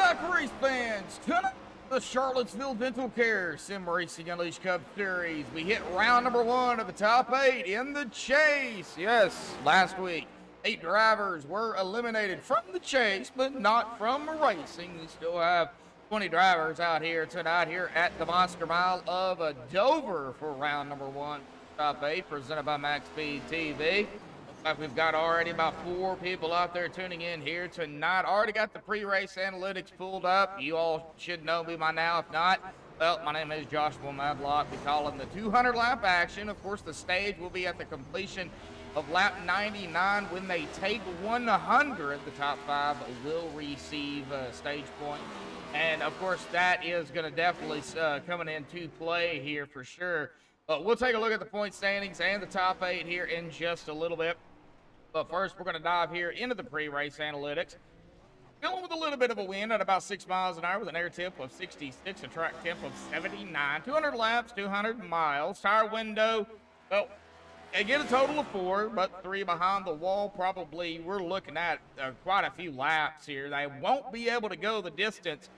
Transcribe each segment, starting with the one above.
back, race fans. Tonight, the Charlottesville Dental Care Sim Racing Unleashed Cup Series. We hit round number 1 of the top 8 in the chase. Yes, last week, 8 drivers were eliminated from the chase, but not from racing. We still have 20 drivers out here tonight here at the Monster Mile of Dover for round number 1, top 8, presented by MaxspeedTV. Like we've got already about 4 people out there tuning in here tonight. Already got the pre-race analytics pulled up. You all should know me by now. If not, well, my name is Joshua Madlock. We call them the 200-lap action. Of course, the stage will be at the completion of lap 99. When they take 100, the top 5 will receive stage point. And, of course, that is going to definitely coming into play here for sure. But we'll take a look at the point standings and the top 8 here in just a little bit. But first, we're going to dive here into the pre-race analytics. Going with a little bit of a wind at about 6 miles an hour with an air temp of 66, a track temp of 79. 200 laps, 200 miles. Tire window, well, they get a total of 4, but 3 behind the wall. Probably we're looking at quite a few laps here. They won't be able to go the distance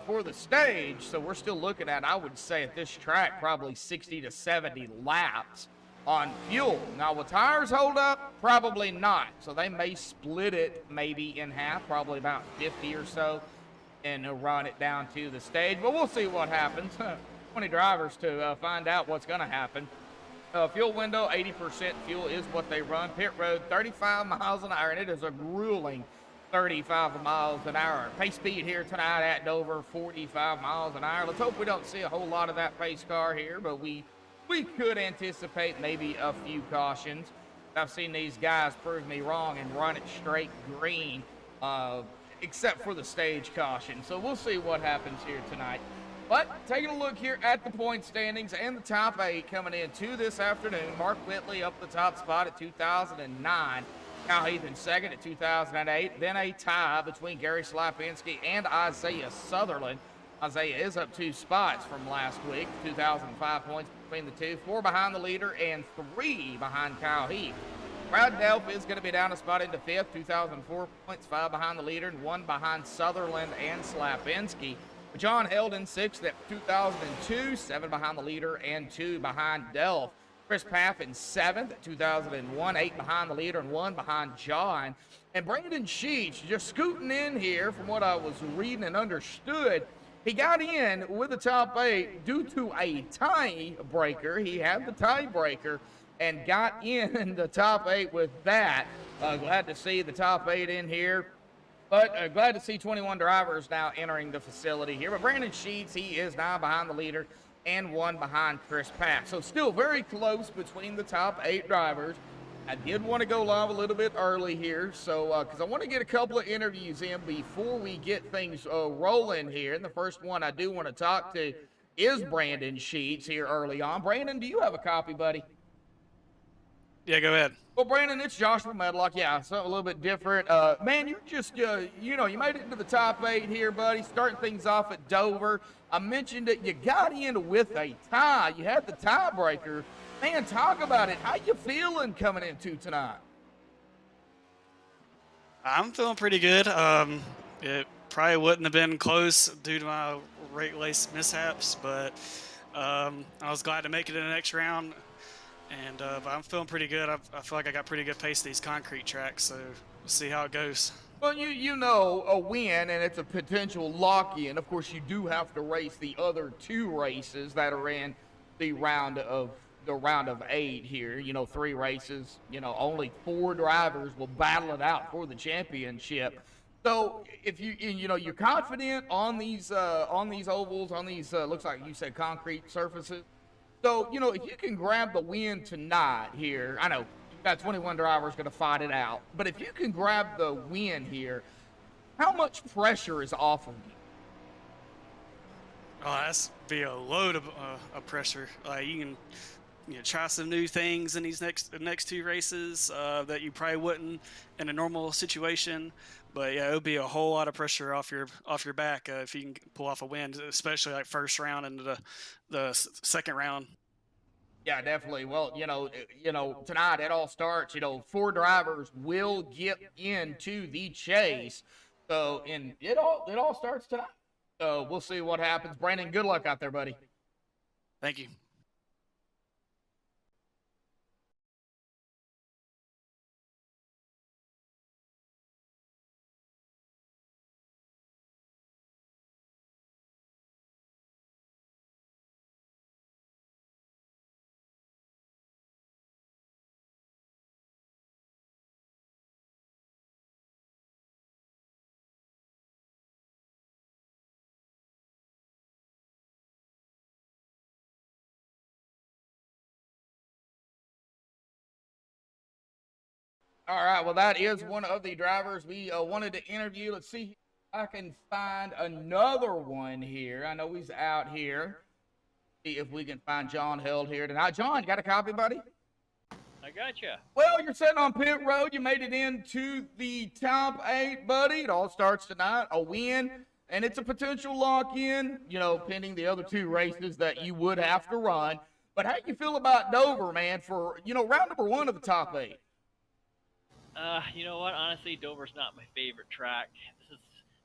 for the stage, so we're still looking at, I would say, at this track, probably 60 to 70 laps on fuel. Now, will tires hold up? Probably not. So they may split it maybe in half, probably about 50 or so, and run it down to the stage. But we'll see what happens. 20 drivers to find out what's going to happen. Fuel window, 80% fuel is what they run. Pit road, 35 miles an hour, and it is a grueling 35 miles an hour. Pace speed here tonight at Dover, 45 miles an hour. Let's hope we don't see a whole lot of that pace car here, but we could anticipate maybe a few cautions. I've seen these guys prove me wrong and run it straight green, except for the stage caution. So we'll see what happens here tonight. But taking a look here at the point standings and the top 8 coming into this afternoon. Mark Whitley up the top spot at 2009. Kyle Heath in second at 2008. Then a tie between Gary Slapinski and Isaiah Sutherland. Isaiah is up 2 spots from last week. 2005 points between the two. 4 behind the leader and 3 behind Kyle Heath. Brad Delph is going to be down a spot into 5th. 2004 points, 5 behind the leader and 1 behind Sutherland and Slapinski. John held in 6th at 2002. 7 behind the leader and 2 behind Delph. Chris Paff in 7th at 2001, 8 behind the leader and 1 behind John. And Brandon Sheets just scooting in here from what I was reading and understood. He got in with the top 8 due to a tiebreaker. He had the tiebreaker and got in the top 8 with that. Glad to see the top 8 in here. But glad to see 21 drivers now entering the facility here. But Brandon Sheets, he is now behind the leader and 1 behind Chris Paff. So still very close between the top 8 drivers. I did want to go live a little bit early here, so because I want to get a couple of interviews in before we get things rolling here. And the first one I do want to talk to is Brandon Sheets here early on. Brandon, do you have a copy, buddy? Yeah, go ahead. Well, Brandon, it's Joshua Medlock. Yeah, something a little bit different. Man, you're just, you know, you made it into the top 8 here, buddy, starting things off at Dover. I mentioned that you got in with a tie. You had the tiebreaker. Man, talk about it. How you feeling coming into tonight? I'm feeling pretty good. It probably wouldn't have been close due to my race mishaps, but I was glad to make it in the next round. And but I'm feeling pretty good. I feel like I got pretty good pace to these concrete tracks, so we'll see how it goes. Well, you know, a win, and it's a potential lock-in. Of course, you do have to race the other 2 races that are in the round of 8 here. You know, 3 races. You know, only 4 drivers will battle it out for the championship. So if you know you're confident on these ovals, on these looks like you said concrete surfaces. So, you know, if you can grab the win tonight here, I know you've got 21 drivers going to fight it out, but if you can grab the win here, how much pressure is off of you? Oh, that's be a load of pressure. You can try some new things in these next 2 races that you probably wouldn't in a normal situation. But yeah, it would be a whole lot of pressure off your back if you can pull off a win, especially like first round into the second round. Yeah, definitely. Well, you know, tonight it all starts. You know, 4 drivers will get into the chase. So, and it all starts tonight. So we'll see what happens. Brandon, good luck out there, buddy. Thank you. All right, well, that is one of the drivers we wanted to interview. Let's see if I can find another one here. I know he's out here. See if we can find John Held here tonight. John, got a copy, buddy? I gotcha. Well, you're sitting on pit road. You made it into the top 8, buddy. It all starts tonight. A win, and it's a potential lock-in, pending the other 2 races that you would have to run. But how do you feel about Dover, man, for, round number 1 of the top 8? You know what? Honestly, Dover's not my favorite track. If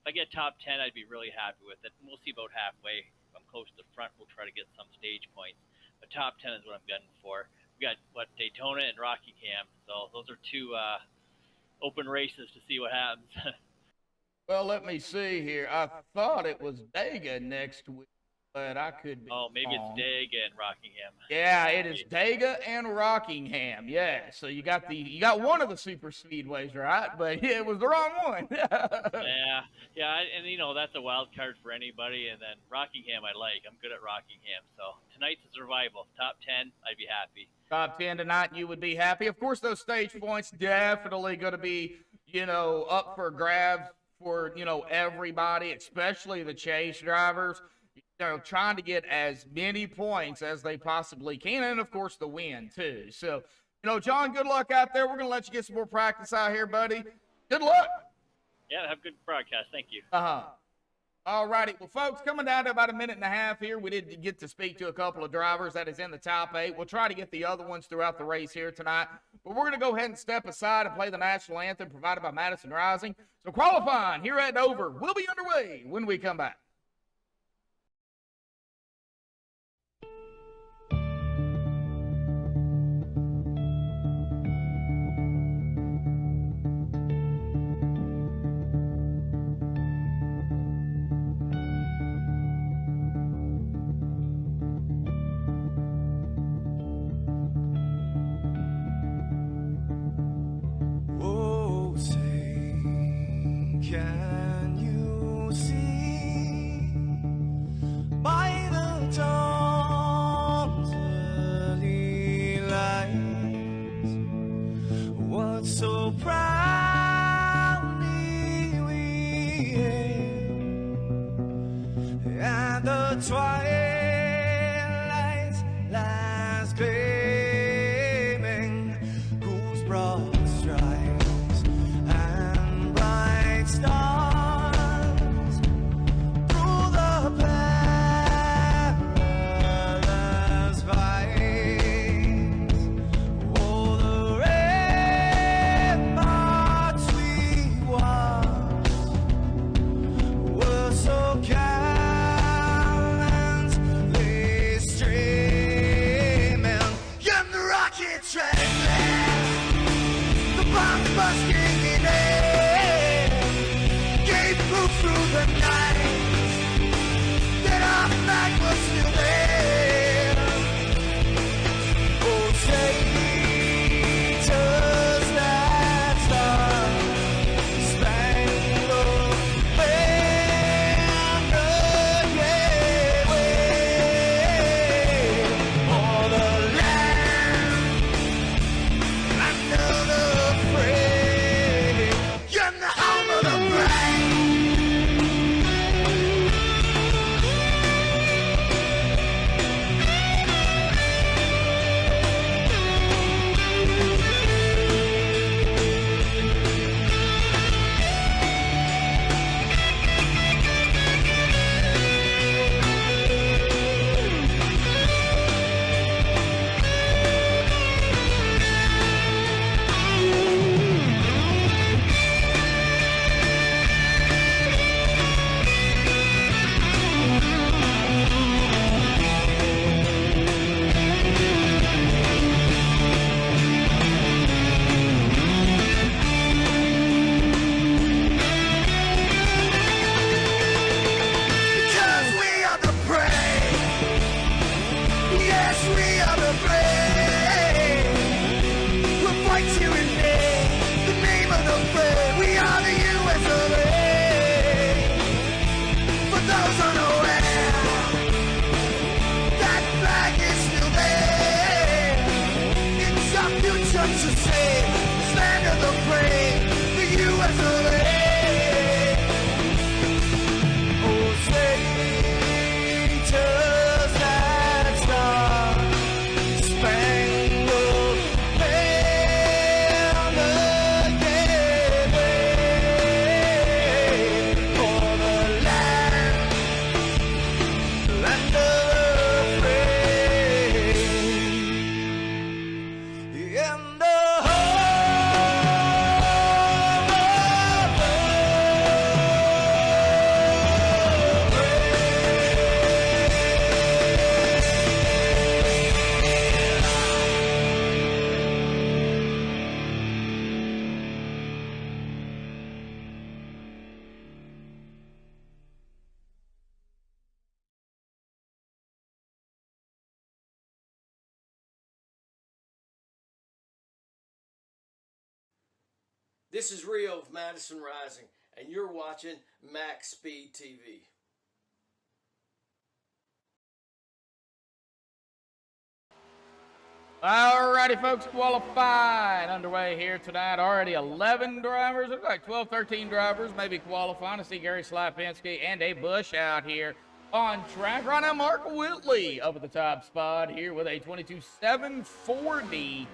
I get top 10, I'd be really happy with it. We'll see about halfway. If I'm close to the front, we'll try to get some stage points. But top 10 is what I'm gunning for. We got Daytona and Rockingham, so those are 2 open races to see what happens. Well, let me see here. I thought it was Dega next week, but I could be maybe wrong. it's Dega and Rockingham. Yeah, it is Dega and Rockingham. Yeah, so you got one of the super speedways right, but it was the wrong one. yeah, and that's a wild card for anybody. And then Rockingham, I'm good at Rockingham. So tonight's a survival. Top 10, I'd be happy. Top 10 tonight, you would be happy. Of course, those stage points definitely going to be, up for grabs for, everybody, especially the chase drivers. Trying to get as many points as they possibly can, and of course the win too. So, John, good luck out there. We're gonna let you get some more practice out here, buddy. Good luck. Yeah, have a good broadcast. Thank you. All righty. Well, folks, coming down to about a minute and a half here, we did get to speak to a couple of drivers that is in the top 8. We'll try to get the other ones throughout the race here tonight. But we're going to go ahead and step aside and play the national anthem provided by Madison Rising. So qualifying here at Dover will be underway when we come back. Can you see by the dawn's early light what so proudly we hailed at the twilight's last gleaming, whose broad stripes and bright stars through the perilous fights, oh, the ramparts we watched were so gallantly streaming, and the rocket train, the bombs bursting in air, gave proof through the night that our flag was still there. Oh, traitors that star-spangled banner, yeah, wave for the land under the praise, and the home of the brave. This is Rio of Madison Rising, and you're watching MaxspeedTV. Alrighty, folks, qualifying underway here tonight. Already 11 drivers, looks like 12, 13 drivers maybe qualifying. To see Gary Slapinski and Dave Bush out here on track. Right now, Mark Whitley up at the top spot here with a 22.740.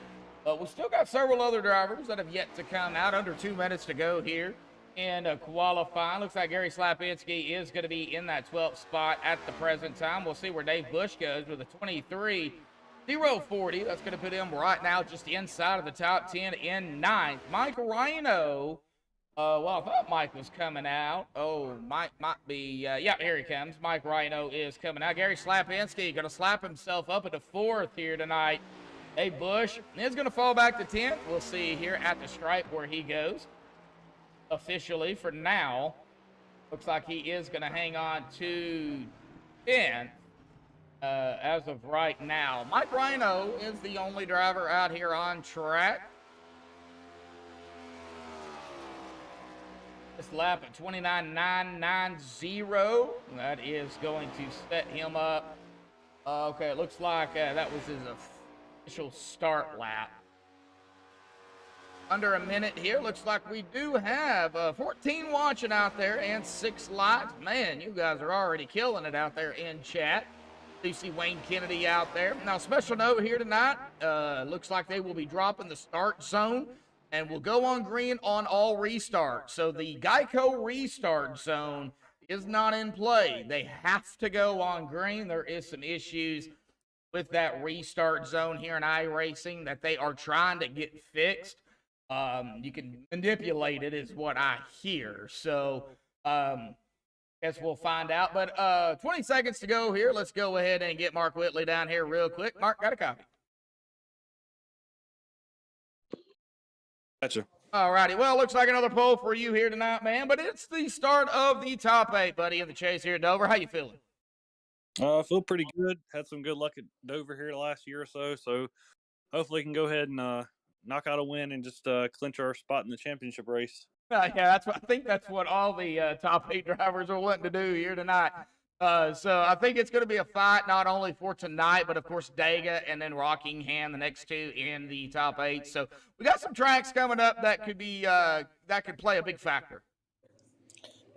But we still got several other drivers that have yet to come out. Under 2 minutes to go here in qualifying. Looks like Gary Slapinski is going to be in that 12th spot at the present time. We'll see where Dave Bush goes with a 23.040. That's going to put him right now just inside of the top 10 in 9th. Mike Rhino. Well, I thought Mike was coming out. Oh, Mike might be. Yeah, here he comes. Mike Rhino is coming out. Gary Slapinski going to slap himself up at the 4th here tonight. Dave Bush is going to fall back to 10th. We'll see here at the stripe where he goes. Officially, for now, looks like he is going to hang on to 10th as of right now. Mike Rhino is the only driver out here on track. This lap at 29.990. That is going to set him up. Okay, it looks like that was his official start lap. Under a minute here. Looks like we do have 14 watching out there and 6 lights. Man, you guys are already killing it out there in chat. You see Wayne Kennedy out there. Now, special note here tonight. Looks like they will be dropping the start zone and will go on green on all restarts. So the Geico restart zone is not in play. They have to go on green. There is some issues with that restart zone here in iRacing that they are trying to get fixed. You can manipulate it is what I hear. So, guess we'll find out. But 20 seconds to go here. Let's go ahead and get Mark Whitley down here real quick. Mark, got a copy? Gotcha. All righty. Well, looks like another pole for you here tonight, man. But it's the start of the top 8, buddy, in the chase here at Dover. How you feeling? I feel pretty good. Had some good luck at Dover here the last year or so. So hopefully can go ahead and knock out a win and just clinch our spot in the championship race. Yeah, I think that's what all the top 8 drivers are wanting to do here tonight. So I think it's going to be a fight not only for tonight, but of course Dega and then Rockingham, the next 2 in the top 8. So we got some tracks coming up that could be that could play a big factor.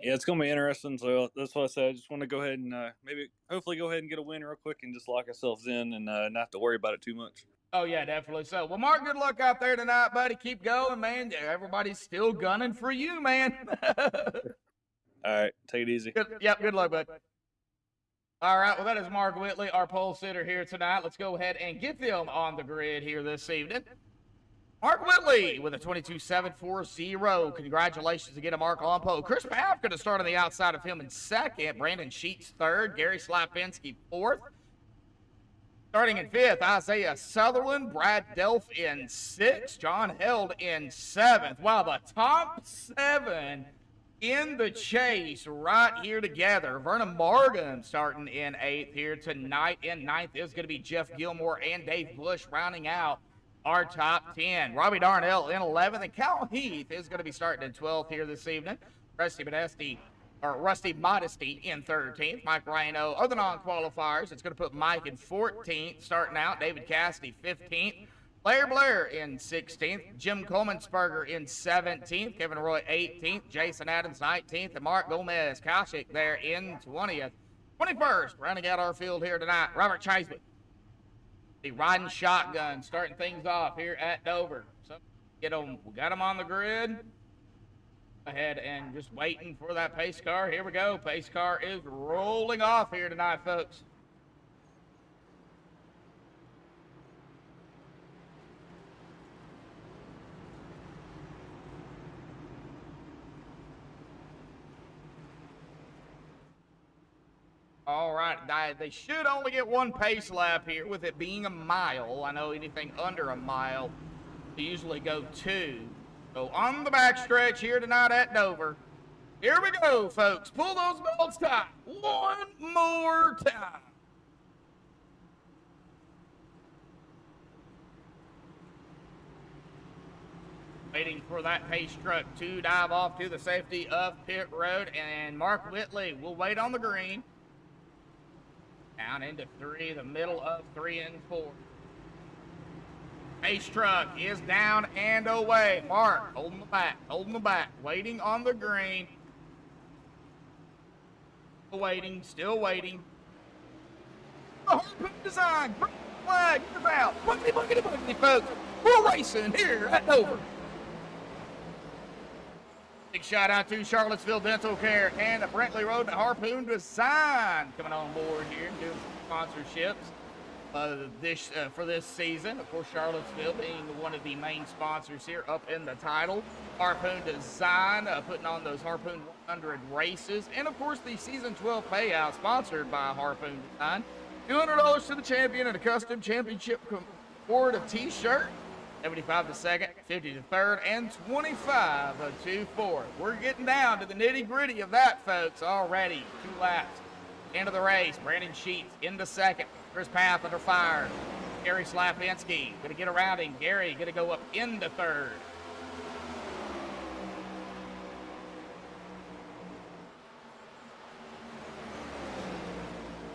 Yeah, it's going to be interesting. So that's what I said. I just want to go ahead and hopefully go ahead and get a win real quick and just lock ourselves in and not have to worry about it too much. Oh, yeah, definitely. So, well, Mark, good luck out there tonight, buddy. Keep going, man. Everybody's still gunning for you, man. All right, take it easy. Good luck, bud. All right, well, that is Mark Whitley, our pole sitter here tonight. Let's go ahead and get them on the grid here this evening. Mark Whitley with a 22.740. Congratulations to get a Mark on pole. Chris Paff going to start on the outside of him in 2nd. Brandon Sheets 3rd. Gary Slapinski 4th. Starting in 5th, Isaiah Sutherland. Brad Delph in 6th. John Held in 7th. Wow, the top 7 in the chase right here together. Vernon Morgan starting in 8th here tonight. In 9th is going to be Jeff Gilmore and Dave Bush rounding out our top 10. Robbie Darnell in 11th, and Cal Heath is going to be starting in 12th here this evening. Rusty Modesty in 13th. Mike Rhino, other non-qualifiers, it's going to put Mike in 14th, starting out. David Cassidy 15th. Blair in 16th. Jim Coleman-Sperger in 17th. Kevin Roy 18th. Jason Adams 19th. And Mark Gomez Kaushik there in 20th. 21st, rounding out our field here tonight, Robert Chaseman. The riding shotgun, starting things off here at Dover. So we got them on the grid. Ahead and just waiting for that pace car. Here we go. Pace car is rolling off here tonight, folks. All right, they should only get 1 pace lap here with it being a mile. I know anything under a mile, they usually go 2. So on the backstretch here tonight at Dover. Here we go, folks. Pull those belts tight. 1 more time. Waiting for that pace truck to dive off to the safety of pit road, and Mark Whitley will wait on the green. Down into 3, the middle of 3 and 4. Pace truck is down and away. Mark holding the back, waiting on the green. Still waiting. The Harpoon design, green flag, is out. Boogity, folks. We're racing here at Dover. Big shout out to Charlottesville Dental Care and the Brentley Road to Harpoon Design coming on board here and doing some sponsorships for this season. Of course, Charlottesville being one of the main sponsors here up in the title. Harpoon Design putting on those Harpoon 100 races. And of course, the season 12 payout sponsored by Harpoon Design. $200 to the champion and a custom championship award of t-shirt. 75 to second, 50 to third, and 25 to fourth. We're getting down to the nitty-gritty of that, folks, already. 2 laps into the race. Brandon Sheets into second. Chris Path under fire. Gary Slapinski going to get around him. Gary going to go up into third.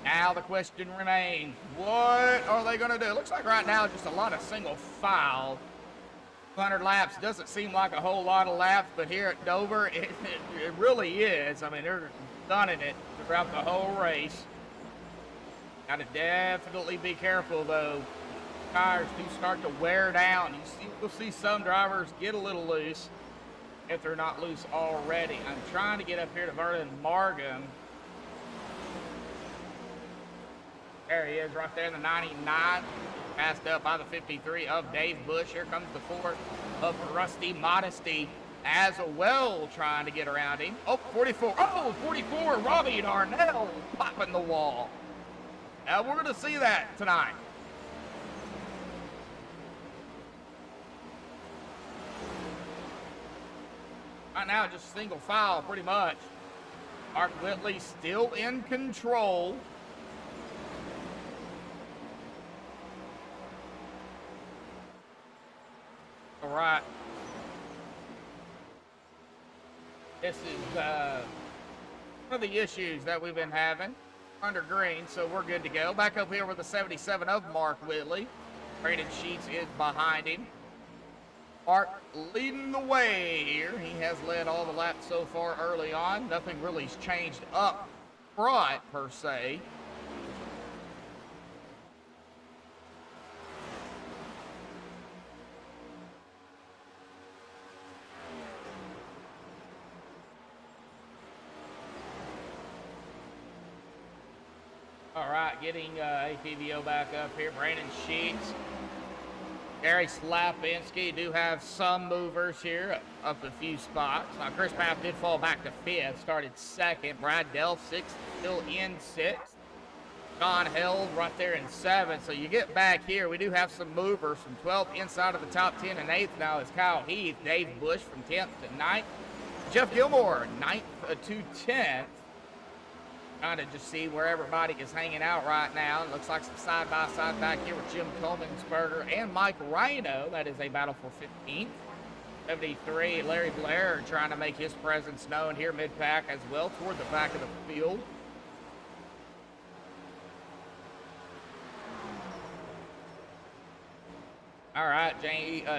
Now the question remains, what are they going to do? It looks like right now just a lot of single file. 200 laps doesn't seem like a whole lot of laps, but here at Dover, it really is. I mean, they're gunning it throughout the whole race. Got to definitely be careful, though. Tires do start to wear down. You'll see some drivers get a little loose if they're not loose already. I'm trying to get up here to Vernon Margam. There he is right there in the 99. Passed up by the 53 of Dave Bush. Here comes the 4 of Rusty Modesty as well, trying to get around him. Oh, 44. Oh, 44. Robbie Darnell popping the wall. Now we're going to see that tonight. Right now, just single file pretty much. Mark Whitley still in control. All right. This is one of the issues that we've been having. Under green, so we're good to go. Back up here with the 77 of Mark Whitley. Brandon Sheets is behind him. Mark leading the way here. He has led all the laps so far early on. Nothing really's changed up front, per se. All right, getting APVO back up here. Brandon Sheets, Gary Slapinski do have some movers here, up a few spots. Now, Chris Paff did fall back to 5th, started 2nd. Brad Delph, 6th, still in 6th. John Held right there in 7th. So you get back here, we do have some movers from 12th inside of the top 10 and 8th now is Kyle Heath, Dave Bush from 10th to 9th. Jeff Gilmore, 9th to 10th. Trying to just see where everybody is hanging out right now. It looks like some side-by-side back here with Jim Colmansberger and Mike Rhino. That is a battle for 15th. 73, Larry Blair trying to make his presence known here mid-pack as well toward the back of the field. All right,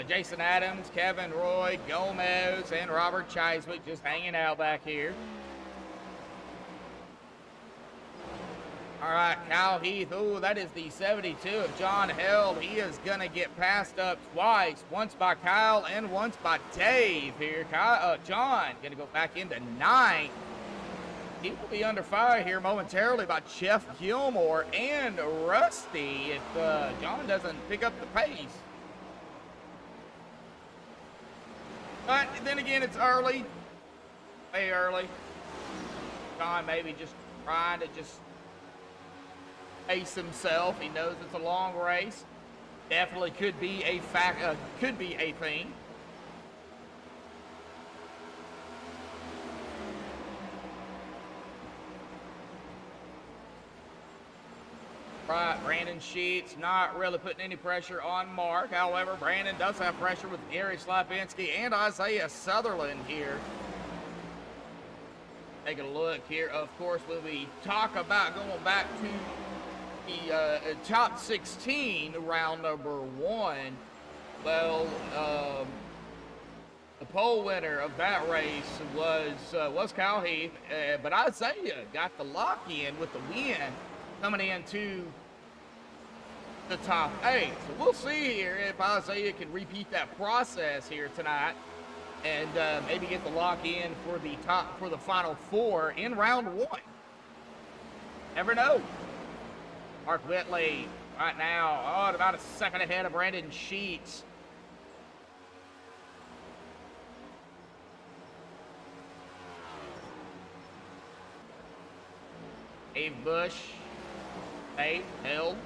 Jason Adams, Kevin Roy, Gomez, and Robert Chiswick just hanging out back here. All right, Kyle Heath. Oh, that is the 72 of John Held. He is going to get passed up twice, once by Kyle and once by Dave here. John going to go back into 9th. He will be under fire here momentarily by Jeff Gilmore and Rusty if John doesn't pick up the pace. But then again, it's early, way early. John maybe just trying to just pace himself. He knows it's a long race. Definitely could be a thing. Right, Brandon Sheets not really putting any pressure on Mark. However, Brandon does have pressure with Gary Slapinski and Isaiah Sutherland here. Take a look here. Of course, when we talk about going back to the top 16, round number 1, well, the pole winner of that race was Kyle Heath, but Isaiah got the lock in with the win, coming into the top 8. So we'll see here if Isaiah can repeat that process here tonight and maybe get the lock in for the final 4 in round 1. Never know. Mark Whitley right now, about a second ahead of Brandon Sheets. Dave Bush, held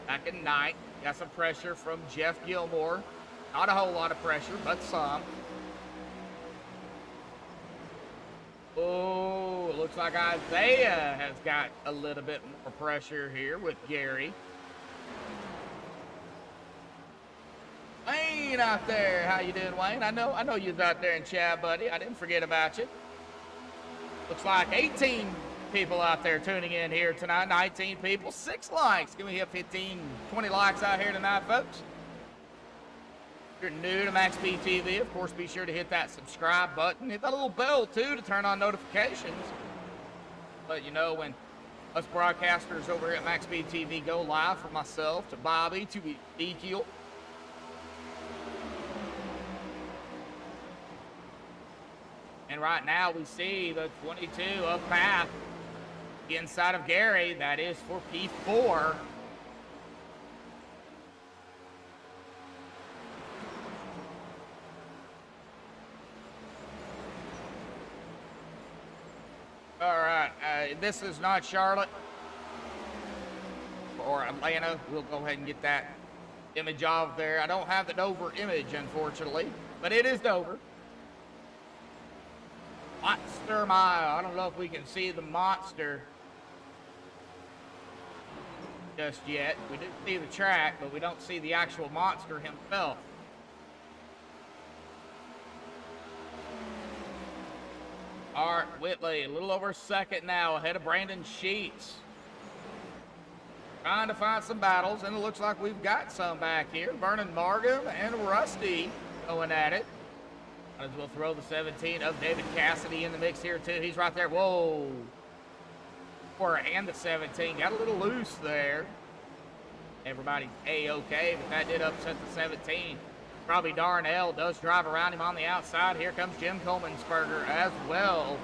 back in 9th. Got some pressure from Jeff Gilmore. Not a whole lot of pressure, but some. Oh, it looks like Isaiah has got a little bit more pressure here with Gary. Wayne out there, how you doing, Wayne? I know you're out there in chat, buddy. I didn't forget about you. Looks like 18 people out there tuning in here tonight. 19 people, 6 likes. Can we hit 15, 20 likes out here tonight, folks? If you're new to MaxspeedTV, of course, be sure to hit that subscribe button. Hit that little bell, too, to turn on notifications. But, you know, when us broadcasters over here at MaxspeedTV go live, from myself to Bobby to Ezekiel, and right now we see the 22 up path inside of Gary. That is for P4. All right, this is not Charlotte or Atlanta. We'll go ahead and get that image off there. I don't have the Dover image, unfortunately, but it is Dover. Monster Mile. I don't know if we can see the monster just yet. We do see the track, but we don't see the actual monster himself. Art Whitley, a little over a second now, ahead of Brandon Sheets. Trying to find some battles, and it looks like we've got some back here. Vernon Margam and Rusty going at it. Might as well throw the 17 of David Cassidy in the mix here, too. He's right there. Whoa. And the 17. Got a little loose there. Everybody's A-okay, but that did upset the 17. Probably Darnell does drive around him on the outside. Here comes Jim Coleman'sberger as well,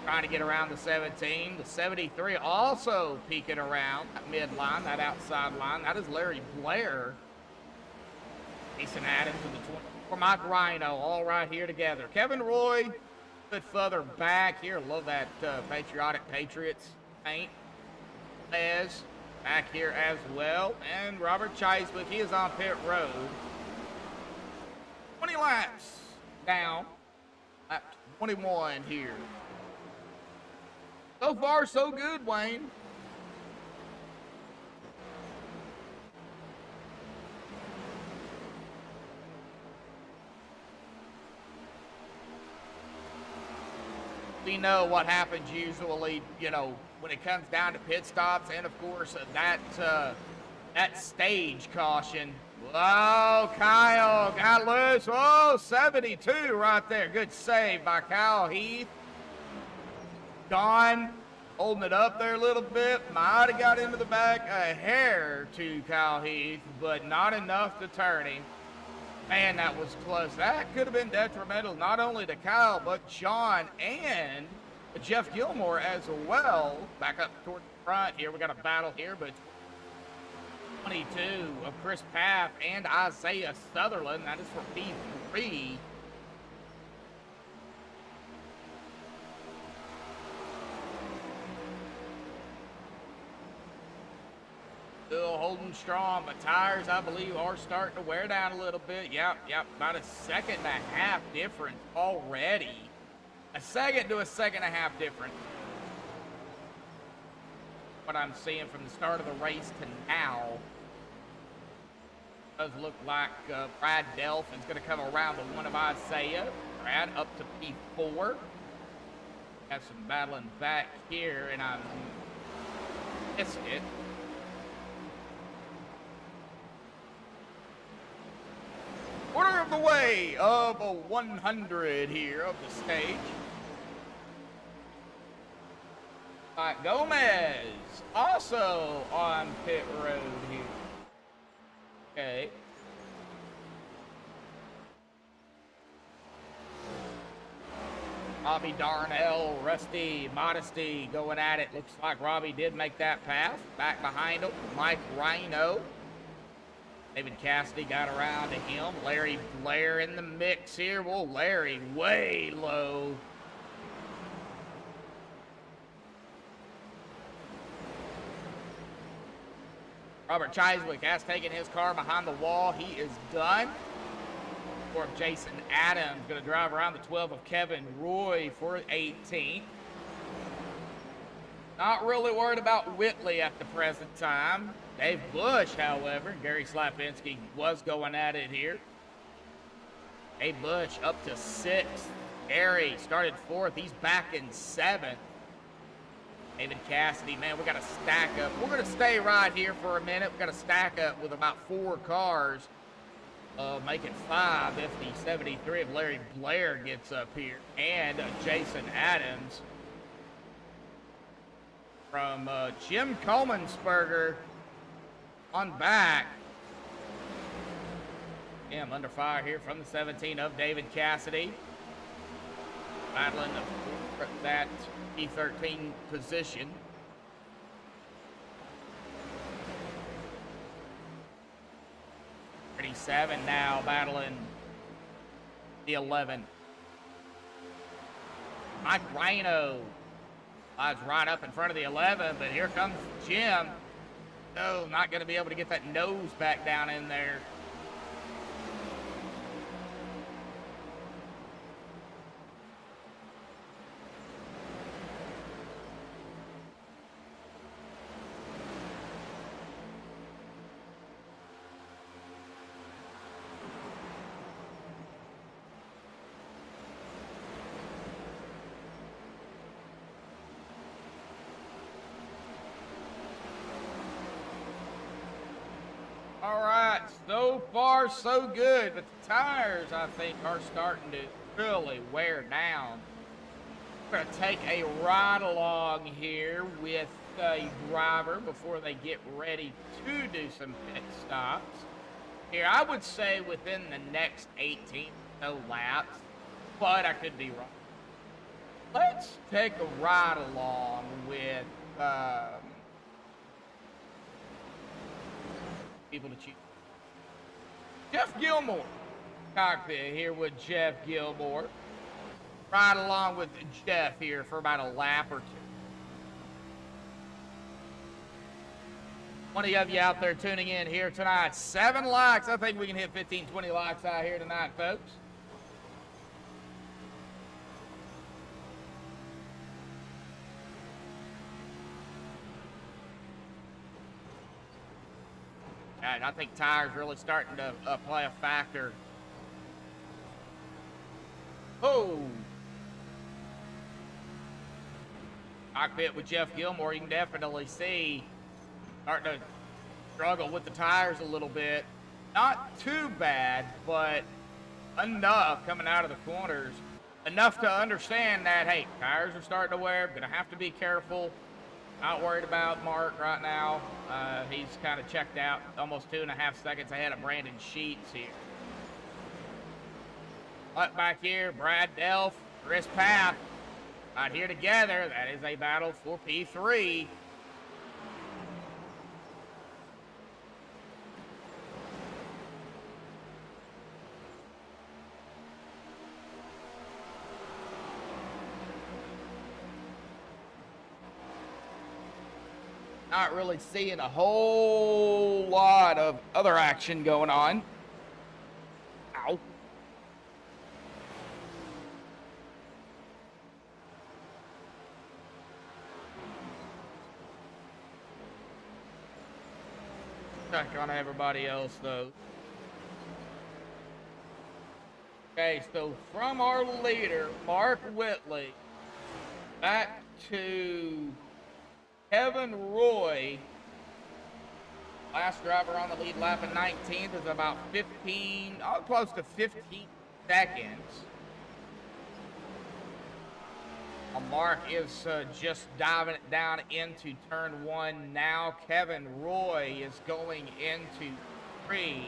trying to get around the 17. The 73 also peeking around that midline, that outside line. That is Larry Blair. Jason Adams with the 24. Mike Rhino, all right here together. Kevin Roy, a bit further back here. Love that Patriotic Patriots paint. Les back here as well. And Robert Chasewick, he is on pit road. 20 laps down. Lap 21 here. So far, so good, Wayne. We know what happens usually, you know, when it comes down to pit stops, and of course that stage caution. Oh, Kyle got loose. Oh, 72 right there. Good save by Kyle Heath. Don holding it up there a little bit. Might have got into the back a hair to Kyle Heath, but not enough to turn him. Man, that was close. That could have been detrimental not only to Kyle, but Sean and Jeff Gilmore as well. Back up toward the front here. We got a battle here, but 22 of Chris Paff and Isaiah Sutherland. That is for P3. Still holding strong, but tires, I believe, are starting to wear down a little bit. Yep, about a second and a half difference already. A second to a second and a half difference. what I'm seeing from the start of the race to now, does look like Brad Delphin's going to come around the one of Isaiah. Brad up to P4. Have some battling back here, and I missed it. Quarter of the way of a 100 here of the stage. Gomez also on pit road here. Okay. Robbie Darnell, Rusty, Modesty going at it. Looks like Robbie did make that pass. Back behind him, Mike Rhino. David Cassidy got around to him. Larry Blair in the mix here. Well, Larry way low. Robert Chiswick has taken his car behind the wall. He is done. For Jason Adams, going to drive around the 12 of Kevin Roy for 18th. Not really worried about Whitley at the present time. Dave Bush, however, Gary Slapinski was going at it here. Dave Bush up to 6th. Gary started 4th. He's back in 7th. David Cassidy, man, we got to stack up. We're going to stay right here for a minute. We got to stack up with about 4 cars. Make it 5 if the 73 of Larry Blair gets up here. And Jason Adams from Jim Coleman'sberger on back. Yeah, I'm under fire here from the 17 of David Cassidy. Battling that P13 position. 37 now battling the 11. Mike Rhino lies right up in front of the 11, but here comes Jim. No, not going to be able to get that nose back down in there. All right, so far so good, but the tires, I think, are starting to really wear down. We're going to take a ride along here with the driver before they get ready to do some pit stops. Here, I would say within the next 18 laps, but I could be wrong. Let's take a ride along with people to choose. Jeff Gilmore, cockpit here with Jeff Gilmore. Ride along with Jeff here for about a lap or two. One of you out there tuning in here tonight, 7 likes. I think we can hit 15, 20 likes out here tonight, folks. And I think tires really starting to play a factor. Oh! Cockpit with Jeff Gilmore, you can definitely see starting to struggle with the tires a little bit. Not too bad, but enough coming out of the corners. Enough to understand that, hey, tires are starting to wear. Gonna have to be careful. Not worried about Mark right now. He's kind of checked out, almost 2.5 seconds ahead of Brandon Sheets here. But back here, Brad Delph, Chris Path, right here together. That is a battle for P3. Not really seeing a whole lot of other action going on. Ow. check on everybody else, though. Okay, so from our leader, Mark Whitley, back to Kevin Roy. Last driver on the lead lap in 19th is about 15, close to 15 seconds. Mark is just diving it down into turn 1 now. Kevin Roy is going into 3.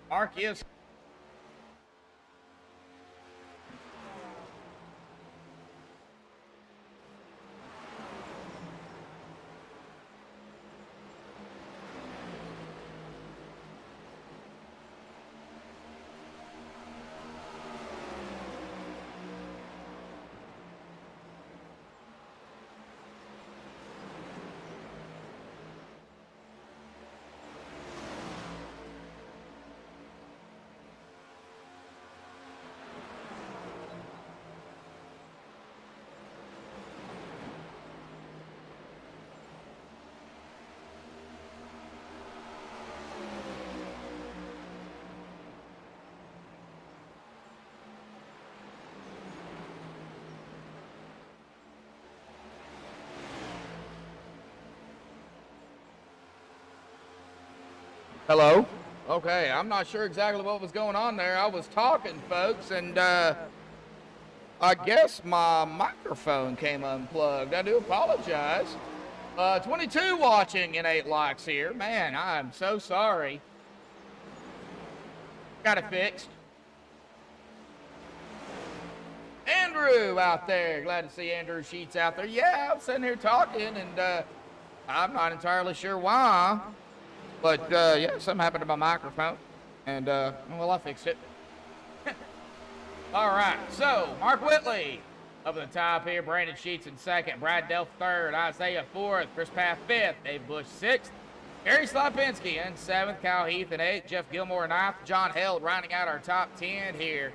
Mark is hello? Okay, I'm not sure exactly what was going on there. I was talking, folks, and I guess my microphone came unplugged. I do apologize. 22 watching and 8 likes here. Man, I'm so sorry. Got it fixed. Andrew out there. Glad to see Andrew Sheets out there. Yeah, I was sitting here talking, and I'm not entirely sure why. But, yeah, something happened to my microphone, and, well, I fixed it. All right, so, Mark Whitley up at the top here, Brandon Sheets in second, Brad Delph third, Isaiah fourth, Chris Path fifth, Dave Bush sixth, Gary Slapinski in seventh, Kyle Heath in eighth, Jeff Gilmore ninth, John Held rounding out our top 10 here.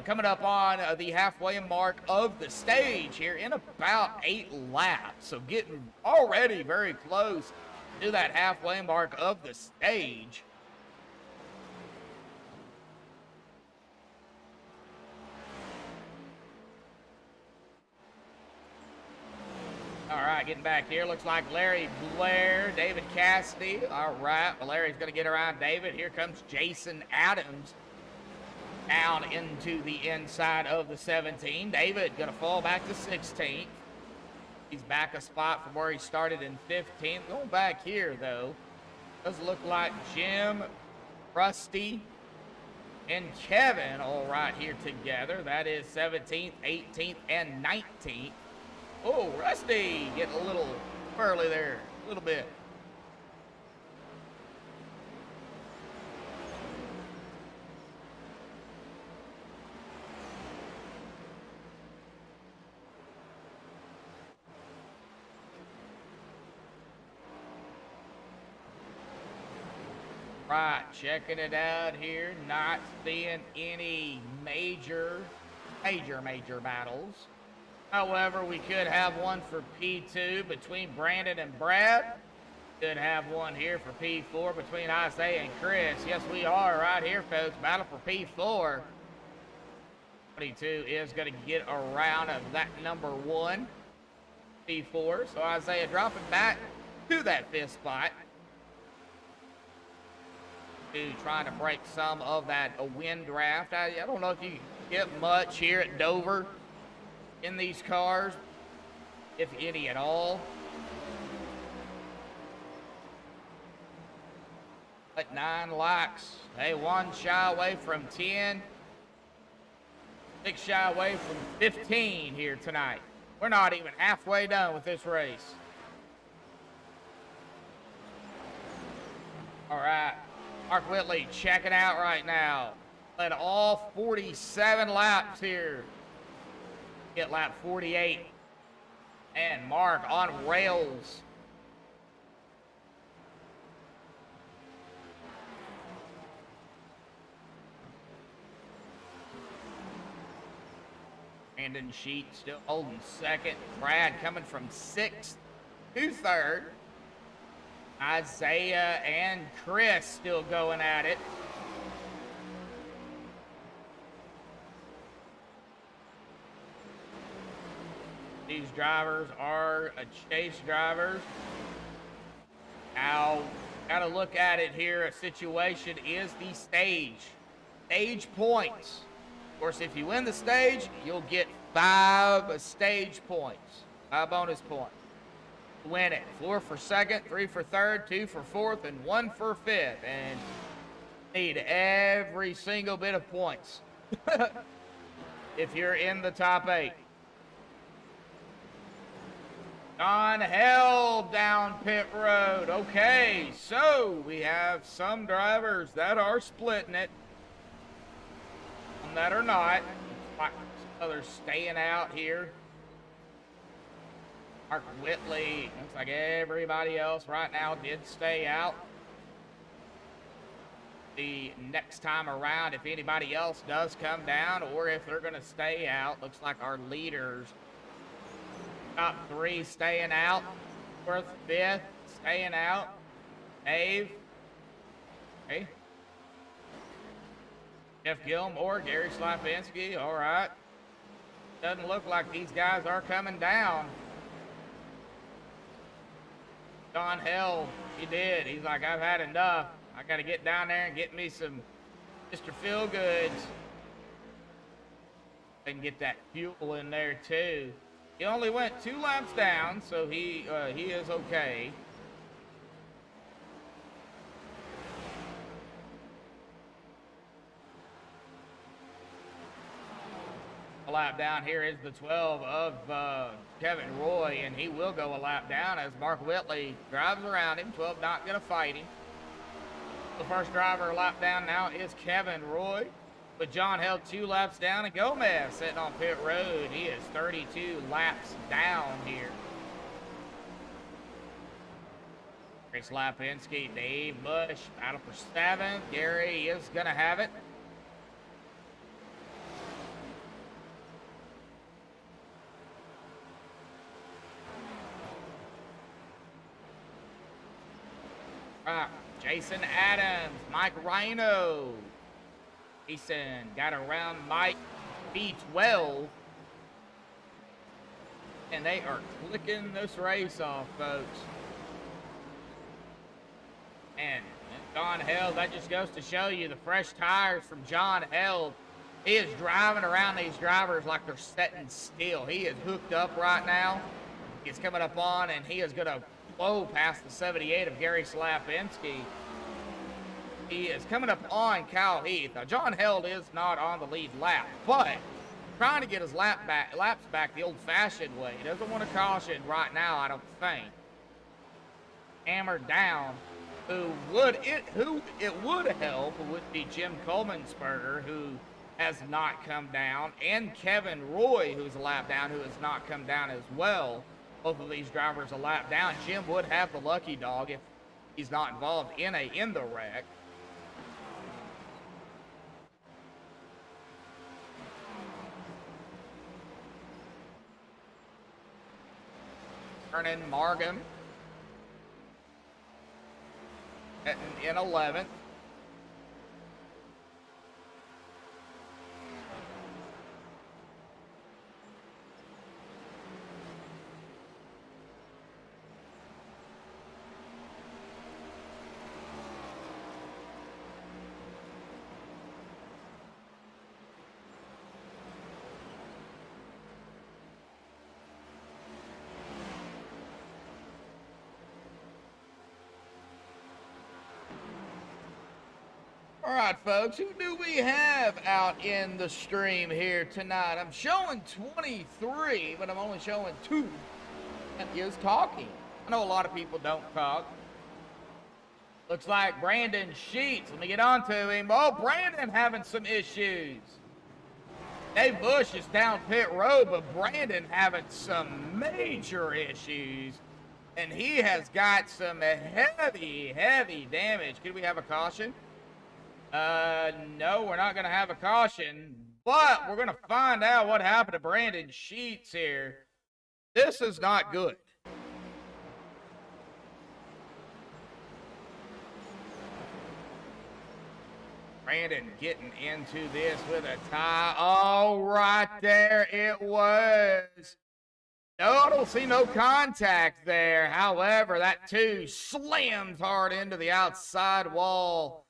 Coming up on the halfway mark of the stage here in about 8 laps, so getting already very close to that halfway mark of the stage. All right, getting back here. Looks like Larry Blair, David Cassidy. All right, well, Larry's going to get around David. Here comes Jason Adams down into the inside of the 17. David going to fall back to 16th. He's back a spot from where he started in 15th. Going back here, though, does look like Jim, Rusty, and Kevin all right here together. That is 17th, 18th, and 19th. Oh, Rusty getting a little early there, a little bit. Right, checking it out here, not seeing any major battles. However, we could have one for P2 between Brandon and Brad. Could have one here for P4 between Isaiah and Chris. Yes, we are right here, folks. Battle for P4. 22 is going to get around of that number 1, P4. So Isaiah dropping back to that 5th spot. Trying to break some of that wind draft. I don't know if you get much here at Dover in these cars, if any at all. But 9 likes. Hey, 1 shy away from 10. 6 shy away from 15 here tonight. We're not even halfway done with this race. All right. Mark Whitley checking out right now. Led all 47 laps here. Get lap 48. And Mark on rails. Brandon Sheet still holding second. Brad coming from 6th to 3rd. Isaiah and Chris still going at it. These drivers are chase drivers. Now, gotta look at it here. A situation is the stage points. Of course, if you win the stage, you'll get 5 stage points, 5 bonus points. Win it. 4 for second, 3 for third, 2 for fourth, and 1 for fifth. And need every single bit of points if you're in the top 8. John Held down pit road. Okay, so we have some drivers that are splitting it, some that are not. Others staying out here. Mark Whitley, looks like everybody else right now did stay out. The next time around, if anybody else does come down or if they're going to stay out, looks like our leaders, top 3 staying out, 4th, 5th staying out. Dave, okay. Jeff Gilmore, Gary Slapinski, all right. Doesn't look like these guys are coming down. John Held, he did. He's like, I've had enough. I got to get down there and get me some Mr. Feelgoods. And get that fuel in there too. He only went 2 laps down, so he is okay. A lap down here is the 12 of Kevin Roy, and he will go a lap down as Mark Whitley drives around him. 12 not going to fight him. The first driver a lap down now is Kevin Roy, with John Held 2 laps down, and Gomez sitting on pit road. He is 32 laps down here. Chris Lapinski, Dave Bush, battle for 7th. Gary is going to have it. Jason Adams, Mike Rhino. Jason got around Mike B12. And they are clicking this race off, folks. And John Held, that just goes to show you the fresh tires from John Held. He is driving around these drivers like they're sitting still. He is hooked up right now. He's coming up on, and he is going to blow past the 78 of Gary Slapinski. He is coming up on Kyle Heath. Now, John Held is not on the lead lap, but trying to get his laps back the old-fashioned way. He doesn't want to caution right now, I don't think. Hammered down. Who it would help would be Jim Coleman-Sperger, who has not come down, and Kevin Roy, who's a lap down, who has not come down as well. Both of these drivers a lap down. Jim would have the lucky dog if he's not involved in the wreck. Vernon Margam in 11th. All right, folks, who do we have out in the stream here tonight? I'm showing 23, but I'm only showing 2 that is talking. I know a lot of people don't talk. Looks like Brandon Sheets. Let me get on to him. Oh, Brandon having some issues. Dave Bush is down pit road, but Brandon having some major issues. And he has got some heavy damage. Could we have a caution? No, we're not going to have a caution, but we're going to find out what happened to Brandon Sheets here. This is not good. Brandon getting into this with a tie. Oh, right there it was. No, I don't see no contact there. However, that 2 slams hard into the outside wall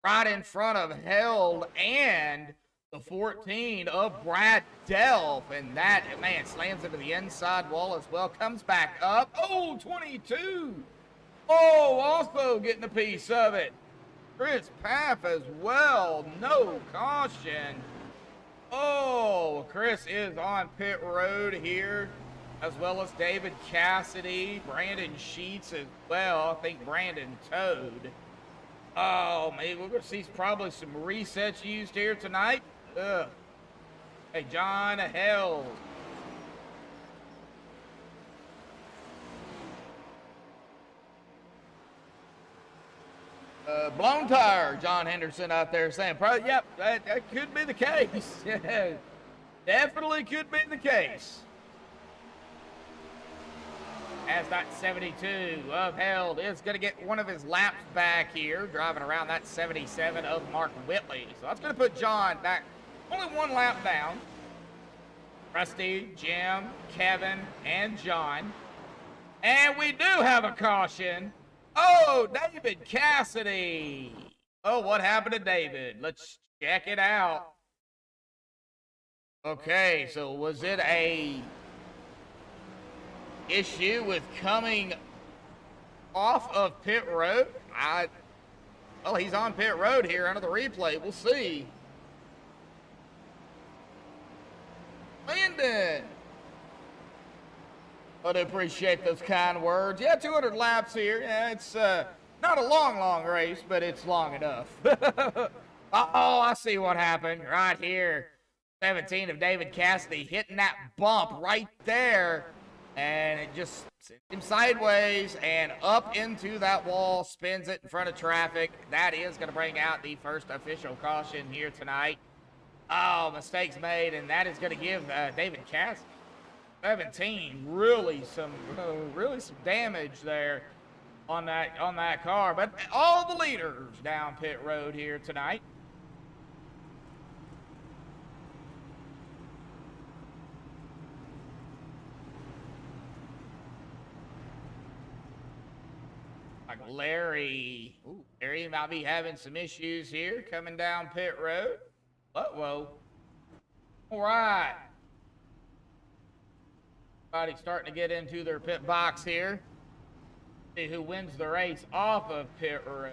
right in front of Held and the 14 of Brad Delph. And that, man, slams into the inside wall as well. Comes back up. Oh, 22. Oh, also getting a piece of it. Chris Paff as well. No caution. Oh, Chris is on pit road here, as well as David Cassidy, Brandon Sheets as well. I think Brandon towed. Oh, man, we're going to see probably some resets used here tonight. Ugh. Hey, John Held. Blown tire, John Henderson out there saying, probably, yep, that could be the case. Definitely could be the case. As that 72 of Held is going to get one of his laps back here, driving around that 77 of Mark Whitley. So that's going to put John back only 1 lap down. Rusty, Jim, Kevin, and John. And we do have a caution. Oh, David Cassidy. Oh, what happened to David? Let's check it out. Okay, so was it a issue with coming off of pit road? Well, he's on pit road here under the replay. We'll see. Landon. I do appreciate those kind words. Yeah, 200 laps here. Yeah, it's not a long race, but it's long enough. Oh, I see what happened right here. 17 of David Cassidy hitting that bump right there. And it just sends him sideways and up into that wall, spins it in front of traffic. That is going to bring out the first official caution here tonight. Oh, mistakes made, and that is going to give David Cassidy 17 really some damage there on that car. But all the leaders down pit road here tonight. Like Larry might be having some issues here coming down pit road. Uh-oh. All right. Everybody's starting to get into their pit box here. See who wins the race off of pit road.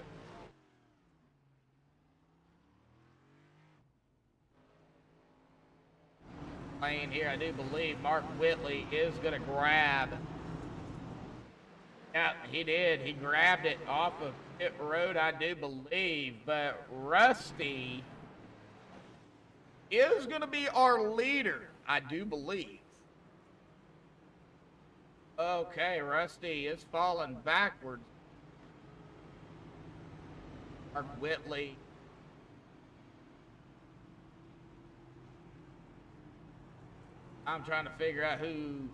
Lane here, I do believe Mark Whitley is going to grab. Yeah, he did. He grabbed it off of pit road, I do believe. But Rusty is going to be our leader, I do believe. Okay, Rusty is falling backwards. Mark Whitley. I'm trying to figure out who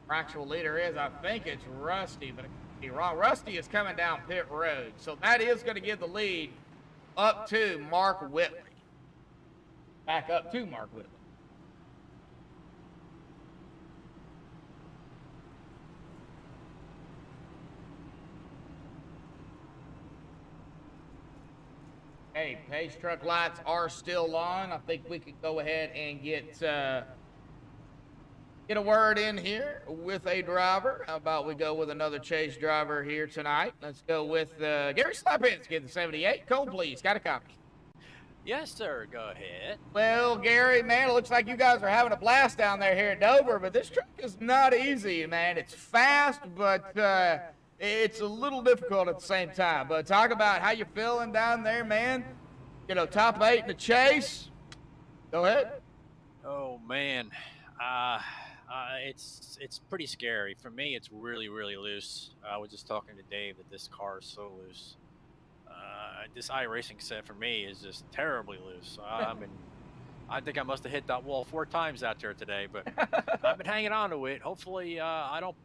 our actual leader is. I think it's Rusty, but I could be wrong. Rusty is coming down pit road, so that is going to give the lead up to Mark Whitley. Back up to Mark Whitley. Hey, pace truck lights are still on. I think we could go ahead and get a word in here with a driver. How about we go with another chase driver here tonight? Let's go with Gary Slapinski, the 78. Cole, please. Got a copy. Yes, sir. Go ahead. Well, Gary, man, it looks like you guys are having a blast down there here at Dover, but this truck is not easy, man. It's fast, but it's a little difficult at the same time. But talk about how you feeling down there, man. You know, top 8 in the chase. Go ahead. Oh, man. It's pretty scary. For me, it's really loose. I was just talking to Dave that this car is so loose. This iRacing set for me is just terribly loose. I think I must have hit that wall 4 times out there today, but I've been hanging on to it. Hopefully, I don't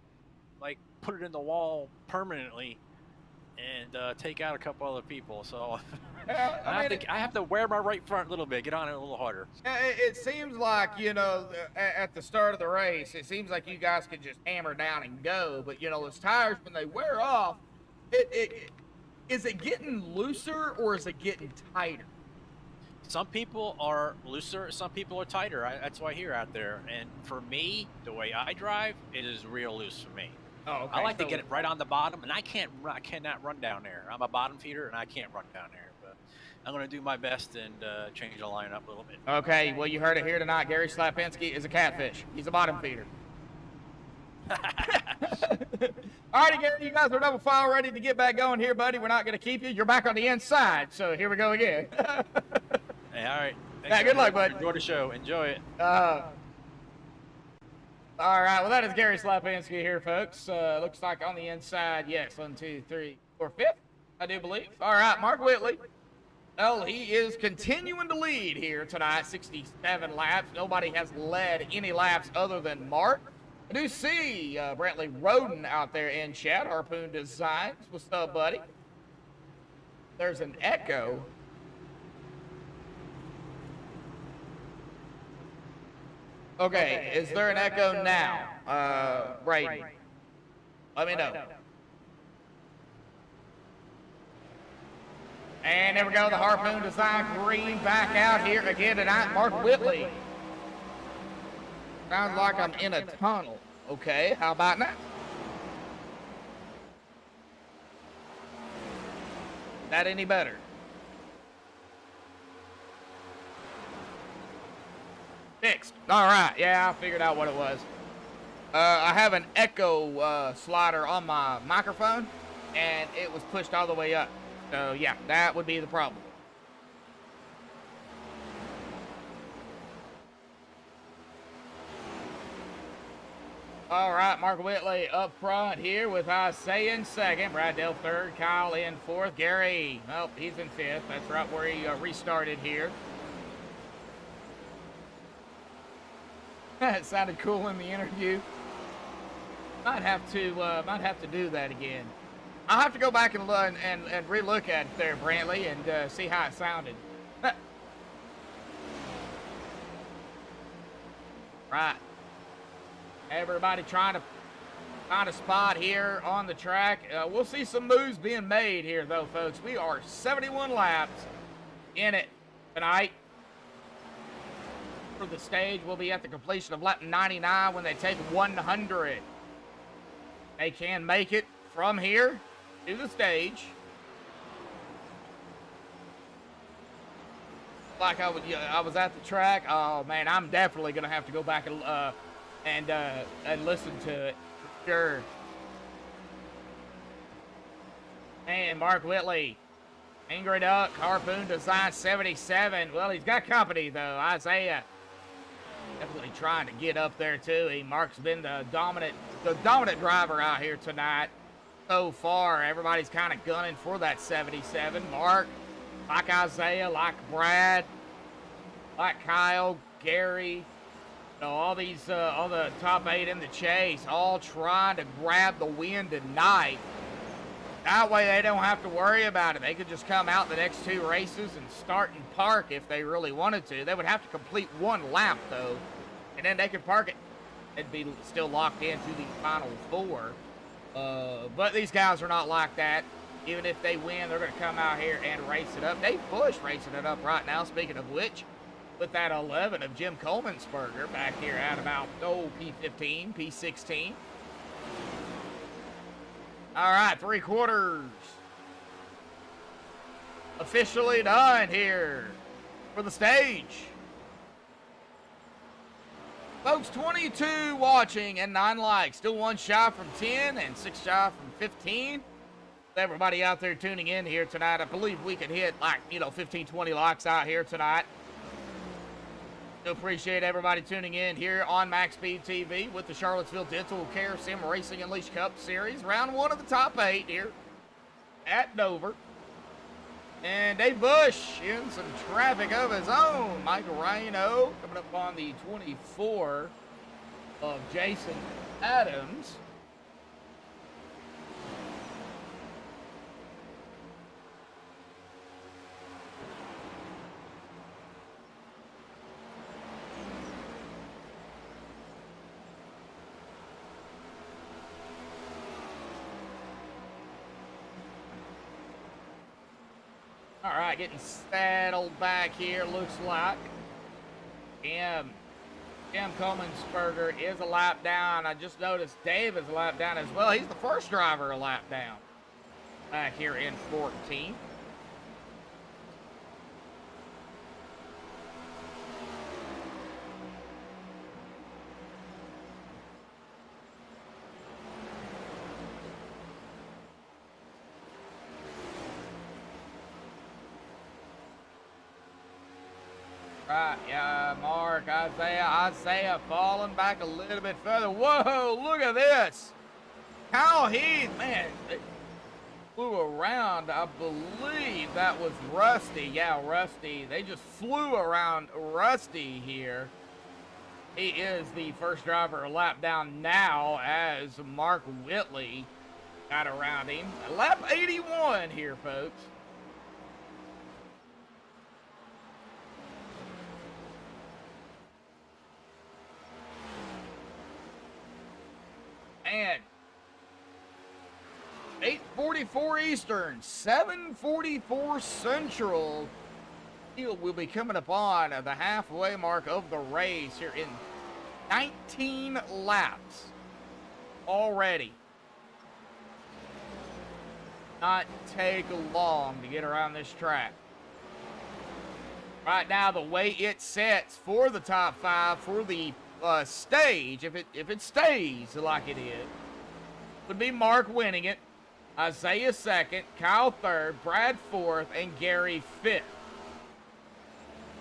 like put it in the wall permanently. and take out a couple other people. So I mean, I have to wear my right front a little bit, get on it a little harder. it seems like, you know, at the start of the race, it seems like you guys could just hammer down and go. But, you know, those tires, when they wear off, is it getting looser or is it getting tighter? Some people are looser, some people are tighter. That's why I hear out there. And for me, the way I drive, it is real loose for me. Oh, okay. I like to get it right on the bottom, and I cannot run down there. I'm a bottom feeder, and I can't run down there. But I'm going to do my best and change the lineup a little bit. Okay, well, you heard it here tonight. Gary Slapinski is a catfish. He's a bottom feeder. All righty, Gary, you guys are double file ready to get back going here, buddy. We're not going to keep you. You're back on the inside, so here we go again. Hey, all right. Yeah, good luck, bud. Enjoy the show. Enjoy it. All right, well, that is Gary Slapinski here, folks. Looks like on the inside, yes, 1, 2, 3, 4, 5th, I do believe. All right, Mark Whitley. Well, he is continuing to lead here tonight, 67 laps. Nobody has led any laps other than Mark. I do see Brantley Roden out there in chat, Harpoon Designs. What's up, buddy? There's an echo. Okay, is there an echo now? Brayden, let me know. And there we go, the Harpoon Design green back out here again tonight. Mark Whitley. Sounds like I'm in a tunnel. Okay, how about that? That any better? Fixed. All right. Yeah, I figured out what it was. I have an echo slider on my microphone, and it was pushed all the way up. So, yeah, that would be the problem. All right, Mark Whitley up front here with Isaiah in second. Brad Dale third. Kyle in fourth. Gary, well, he's in fifth. That's right where he restarted here. It sounded cool in the interview. Might have to do that again. I'll have to go back and relook at it there, Brantley, and see how it sounded. Right. Everybody trying to find a spot here on the track. We'll see some moves being made here, though, folks. We are 71 laps in it tonight. For the stage will be at the completion of lap 99 when they take 100. They can make it from here to the stage. Like I was at the track. Oh man, I'm definitely gonna have to go back and listen to it for sure. And Mark Whitley, Angry Duck, Harpoon Design 77. Well, he's got company though. Isaiah definitely trying to get up there too. Mark's been the dominant driver out here tonight so far. Everybody's kind of gunning for that 77. Mark, like Isaiah, like Brad, like Kyle, Gary, you know, all the top 8 in the chase, all trying to grab the win tonight. That way they don't have to worry about it. They could just come out the next 2 races and start and park if they really wanted to. They would have to complete 1 lap, though, and then they could park it. It'd be still locked into the final 4. But these guys are not like that. Even if they win, they're going to come out here and race it up. Dave Bush racing it up right now, speaking of which, with that 11 of Jim Coleman'sberger back here at about, P15, P16. All right, 3/4 officially done here for the stage. Folks, 22 watching and 9 likes. Still 1 shy from 10 and 6 shy from 15. Everybody out there tuning in here tonight, I believe we could hit 15, 20 likes out here tonight. Still appreciate everybody tuning in here on MaxspeedTV with the Charlottesville Dental Care Sim Racing Unleashed Cup Series. Round 1 of the top 8 here at Dover. And Dave Bush in some traffic of his own. Michael Rhino coming up on the 24 of Jason Adams. All right, getting saddled back here, looks like. Jim Coleman'sberger is a lap down. I just noticed Dave is a lap down as well. He's the first driver a lap down back here in 14th. Right, yeah, Mark, Isaiah falling back a little bit further. Whoa, look at this. Kyle Heath, man, they flew around. I believe that was Rusty. Yeah, Rusty. They just flew around Rusty here. He is the first driver a lap down now as Mark Whitley got around him. Lap 81 here, folks. And 8:44 Eastern, 7:44 Central. We'll be coming upon the halfway mark of the race here in 19 laps already. Not take long to get around this track. Right now, the way it sets for the top 5 for the stage, if it stays like it is, would be Mark winning it, Isaiah second, Kyle third, Brad fourth, and Gary fifth.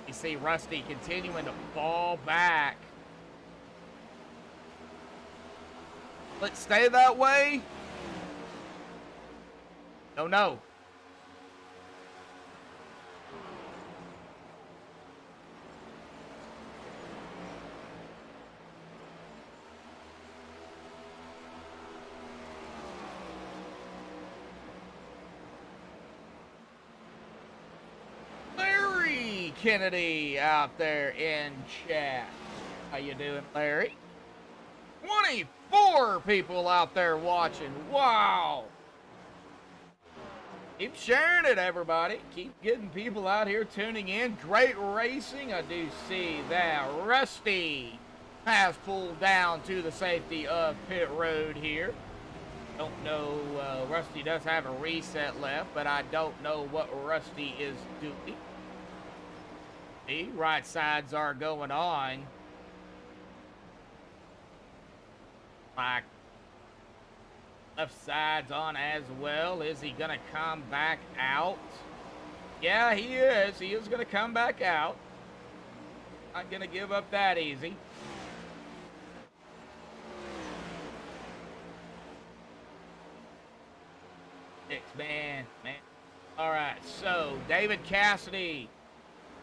You see Rusty continuing to fall back. Let's stay that way. No. Kennedy out there in chat. How you doing, Larry? 24 people out there watching. Wow. Keep sharing it, everybody. Keep getting people out here tuning in. Great racing. I do see that Rusty has pulled down to the safety of pit road here. Don't know. Rusty does have a reset left, but I don't know what Rusty is doing. The right sides are going on. Like left side's on as well. Is he gonna come back out? Yeah, he is. He is gonna come back out. Not gonna give up that easy. Man. All right, so David Cassidy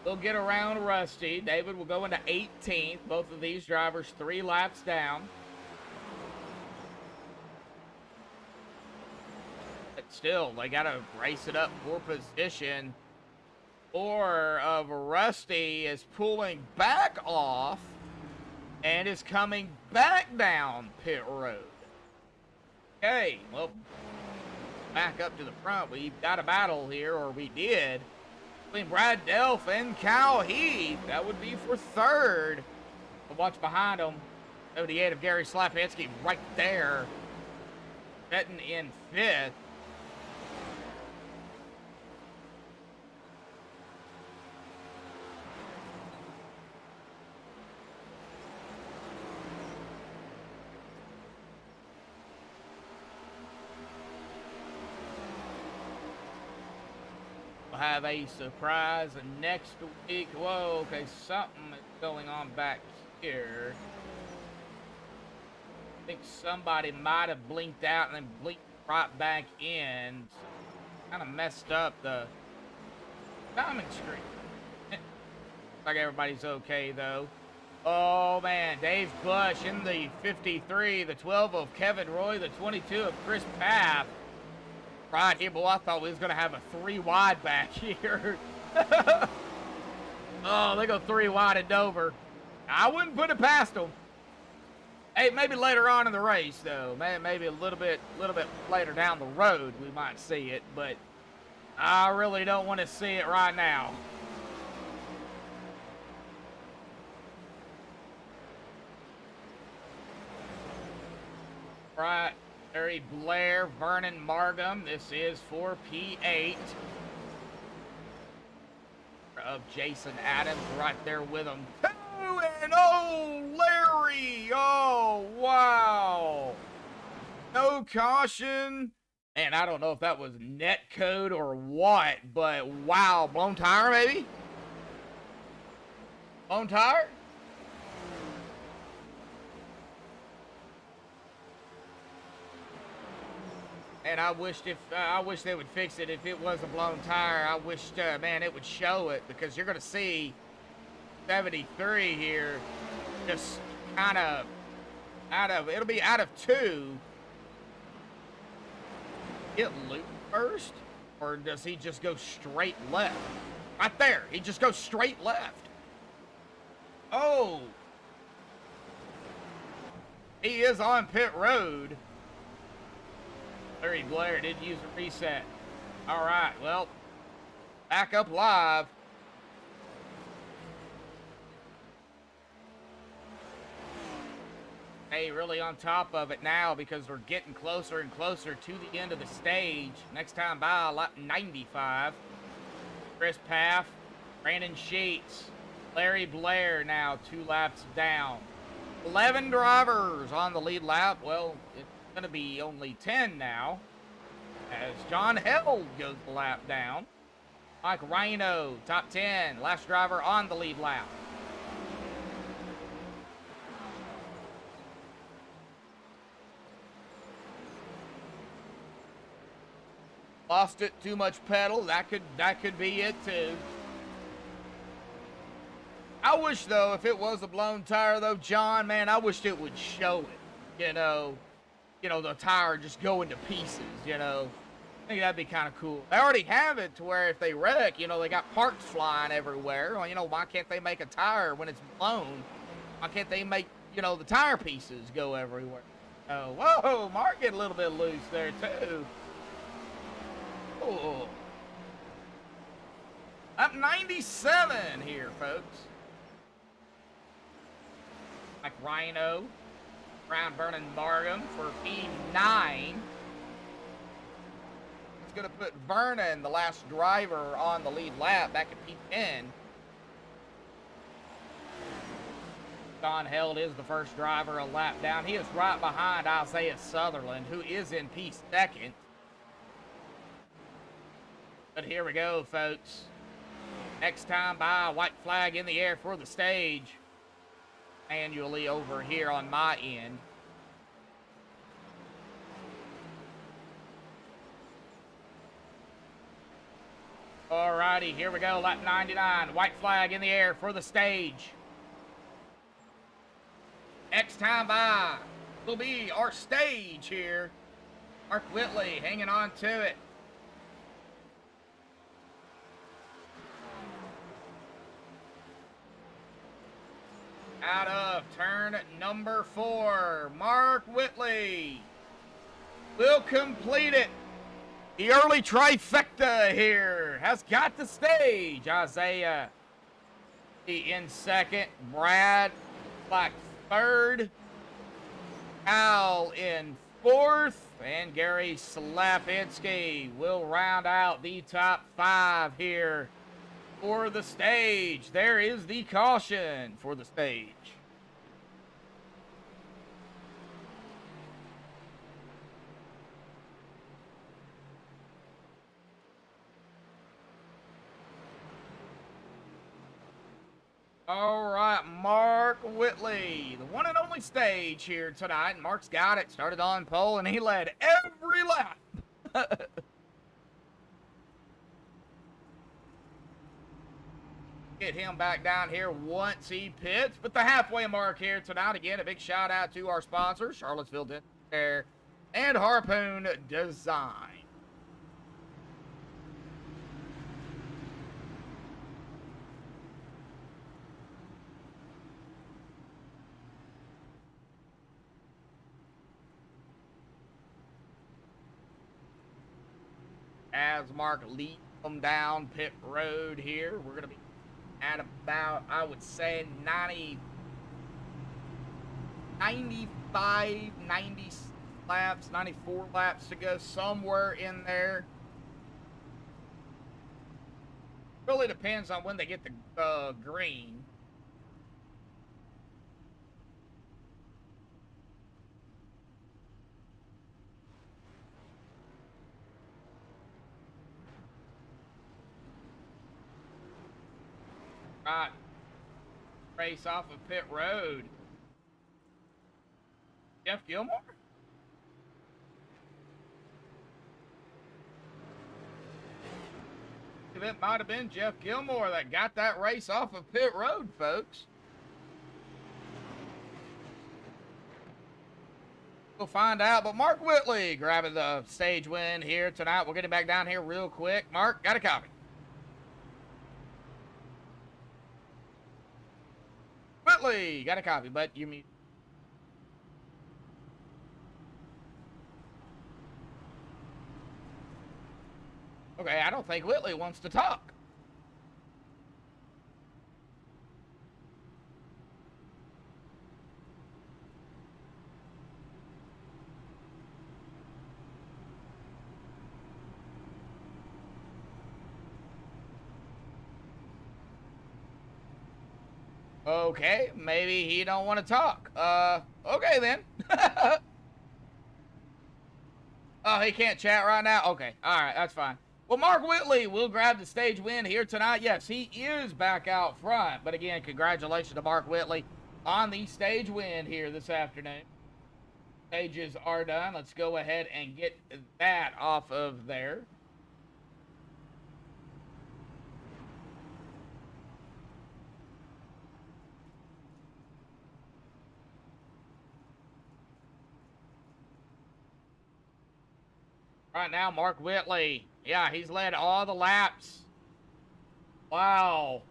will get around Rusty. David will go into 18th. Both of these drivers 3 laps down. But still, they got to race it up for position. Or of Rusty is pulling back off and is coming back down pit road. Okay, well, back up to the front. We've got a battle here, or we did, between Brad Delph and Kyle Heath. That would be for third. But watch behind them. 78 of Gary Slapinski right there. Betting in fifth. Have a surprise next week. Whoa, okay, something is going on back here. I think somebody might have blinked out and then blinked right back in. Kind of messed up the timing screen. Looks like everybody's okay though. Oh man, Dave Bush in the 53, the 12 of Kevin Roy, the 22 of Chris Paff. Right here, boy, I thought we was going to have a 3 wide back here. Oh, they go 3 wide at Dover. I wouldn't put it past them. Hey, maybe later on in the race, though. Maybe a little bit later down the road, we might see it. But I really don't want to see it right now. Right, Larry Blair, Vernon Margam. This is for P8. Of Jason Adams right there with him. 2-0, Larry. Oh, wow. No caution. Man, I don't know if that was net code or what, but wow. Blown tire, maybe? Blown tire? And I wish they would fix it if it was a blown tire. I wished, man, it would show it, because you're going to see 73 here just kind of it'll be out of 2. Get loop first, or does he just go straight left? Right there, he just goes straight left. Oh, he is on pit road. Larry Blair did use a reset. All right, well, back up live. Hey, really on top of it now, because we're getting closer and closer to the end of the stage. Next time by, lap 95. Chris Paff, Brandon Sheets, Larry Blair now 2 laps down. 11 drivers on the lead lap. Well, it's going to be only 10 now, as John Held goes the lap down. Mike Rhino, top 10, last driver on the lead lap. Lost it, too much pedal. That could be it too. I wish though, if it was a blown tire though, John, man, I wished it would show it. You know, the tire just going to pieces, you know. I think that'd be kind of cool. They already have it to where if they wreck, you know, they got parts flying everywhere. Well, you know, why can't they make a tire when it's blown? Why can't they make, you know, the tire pieces go everywhere? Oh, whoa, Mark get a little bit loose there too. Oh. Up 97 here, folks. Like Rhino. Brown Vernon Margam for P9. It's going to put Vernon, the last driver on the lead lap, back at P10. Don Held is the first driver a lap down. He is right behind Isaiah Sutherland, who is in P2. But here we go, folks. Next time by, white flag in the air for the stage. Manually over here on my end. Alrighty, here we go, lap 99. White flag in the air for the stage. Next time by will be our stage here. Mark Whitley hanging on to it. Out of turn number 4, Mark Whitley will complete it. The early trifecta here has got the stage. Isaiah in second, Brad like third, Al in fourth, and Gary Slapinski will round out the top 5 here for the stage. There is the caution for the stage. All right, Mark Whitley, the one and only stage here tonight. Mark's got it. Started on pole, and he led every lap. Get him back down here once he pits. But the halfway mark here tonight. Again, a big shout out to our sponsors, Charlottesville Dental Care and Harpoon Design. as Mark leads them down pit road here. We're going to be at about, I would say, 95, 90 laps, 94 laps to go, somewhere in there. Really depends on when they get the green. Right. Race off of pit road. Jeff Gilmore? It might have been Jeff Gilmore that got that race off of pit road, folks. We'll find out, but Mark Whitley grabbing the stage win here tonight. We'll get him back down here real quick. Mark, got a copy. Whitley, got a copy, but you mean... Okay, I don't think Whitley wants to talk. Okay, maybe he don't want to talk. Okay then. Oh, he can't chat right now? Okay, alright, that's fine. Well, Mark Whitley will grab the stage win here tonight. Yes, he is back out front. But again, congratulations to Mark Whitley on the stage win here this afternoon. Stages are done. Let's go ahead and get that off of there. Right now, Mark Whitley. Yeah, he's led all the laps. Wow.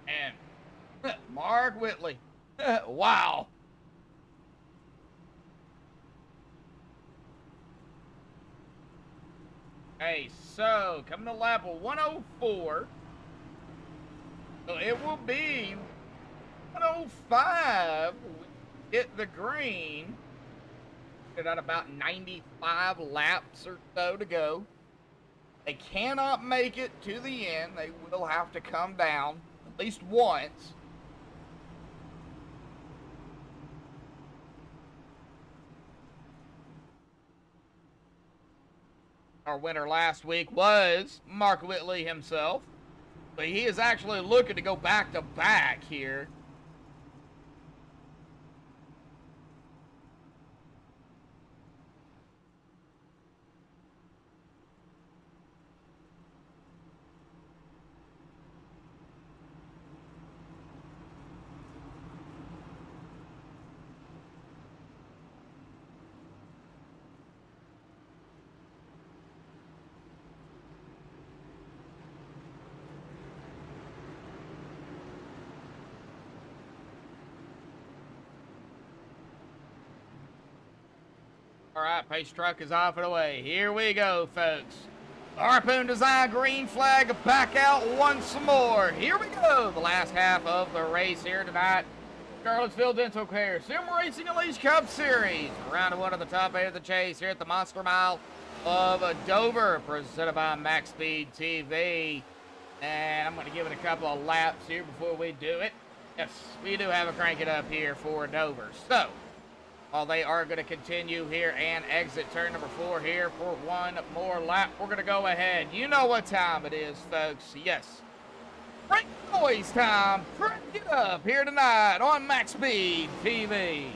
And Mark Whitley. Wow. Okay, so coming to lap 104. So it will be 105. Hit the green. Got about 95 laps or so to go. They cannot make it to the end. They will have to come down at least once. Our winner last week was Mark Whitley himself. But he is actually looking to go back-to-back here. All right, pace truck is off and away. Here we go, folks. Harpoon Design green flag back out once more. Here we go. The last half of the race here tonight. Charlottesville Dental Care Sim Racing Elite Cup Series. Round one of the top 8 of the chase here at the Monster Mile of Dover, presented by MaxspeedTV. And I'm going to give it a couple of laps here before we do it. Yes, we do have a crank it up here for Dover. So, while they are going to continue here and exit turn number 4 here for one more lap, we're going to go ahead. You know what time it is, folks. Yes. Crank noise time. Crank it up here tonight on MaxspeedTV.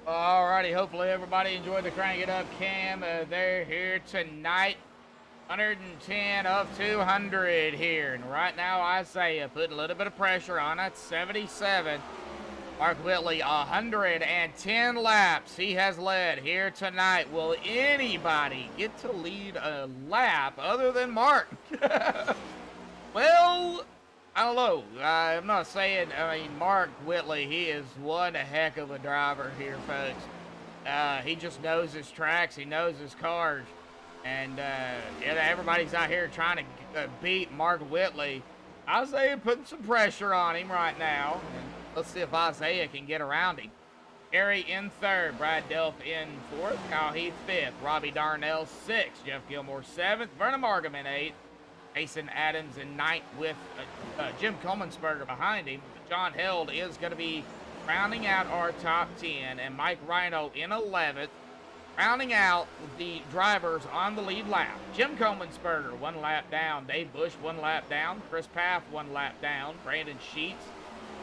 Alrighty, hopefully everybody enjoyed the Crank It Up cam. They're here tonight. 110 of 200 here. And right now, Isaiah putting a little bit of pressure on that 77. Mark Whitley, 110 laps he has led here tonight. Will anybody get to lead a lap other than Mark? Well, I don't know. I'm not saying, Mark Whitley, he is one heck of a driver here, folks. He just knows his tracks. He knows his cars. And, everybody's out here trying to beat Mark Whitley. Isaiah putting some pressure on him right now. And let's see if Isaiah can get around him. Gary in third. Brad Delph in fourth. Kyle Heath fifth. Robbie Darnell sixth. Jeff Gilmore seventh. Vernon Markham in eighth. Mason Adams in ninth with Jim Coleman'sberger behind him. John Held is going to be rounding out our top 10. And Mike Rhino in 11th. Rounding out the drivers on the lead lap. Jim Coleman'sberger, 1 lap down. Dave Bush, 1 lap down. Chris Paff, 1 lap down. Brandon Sheets,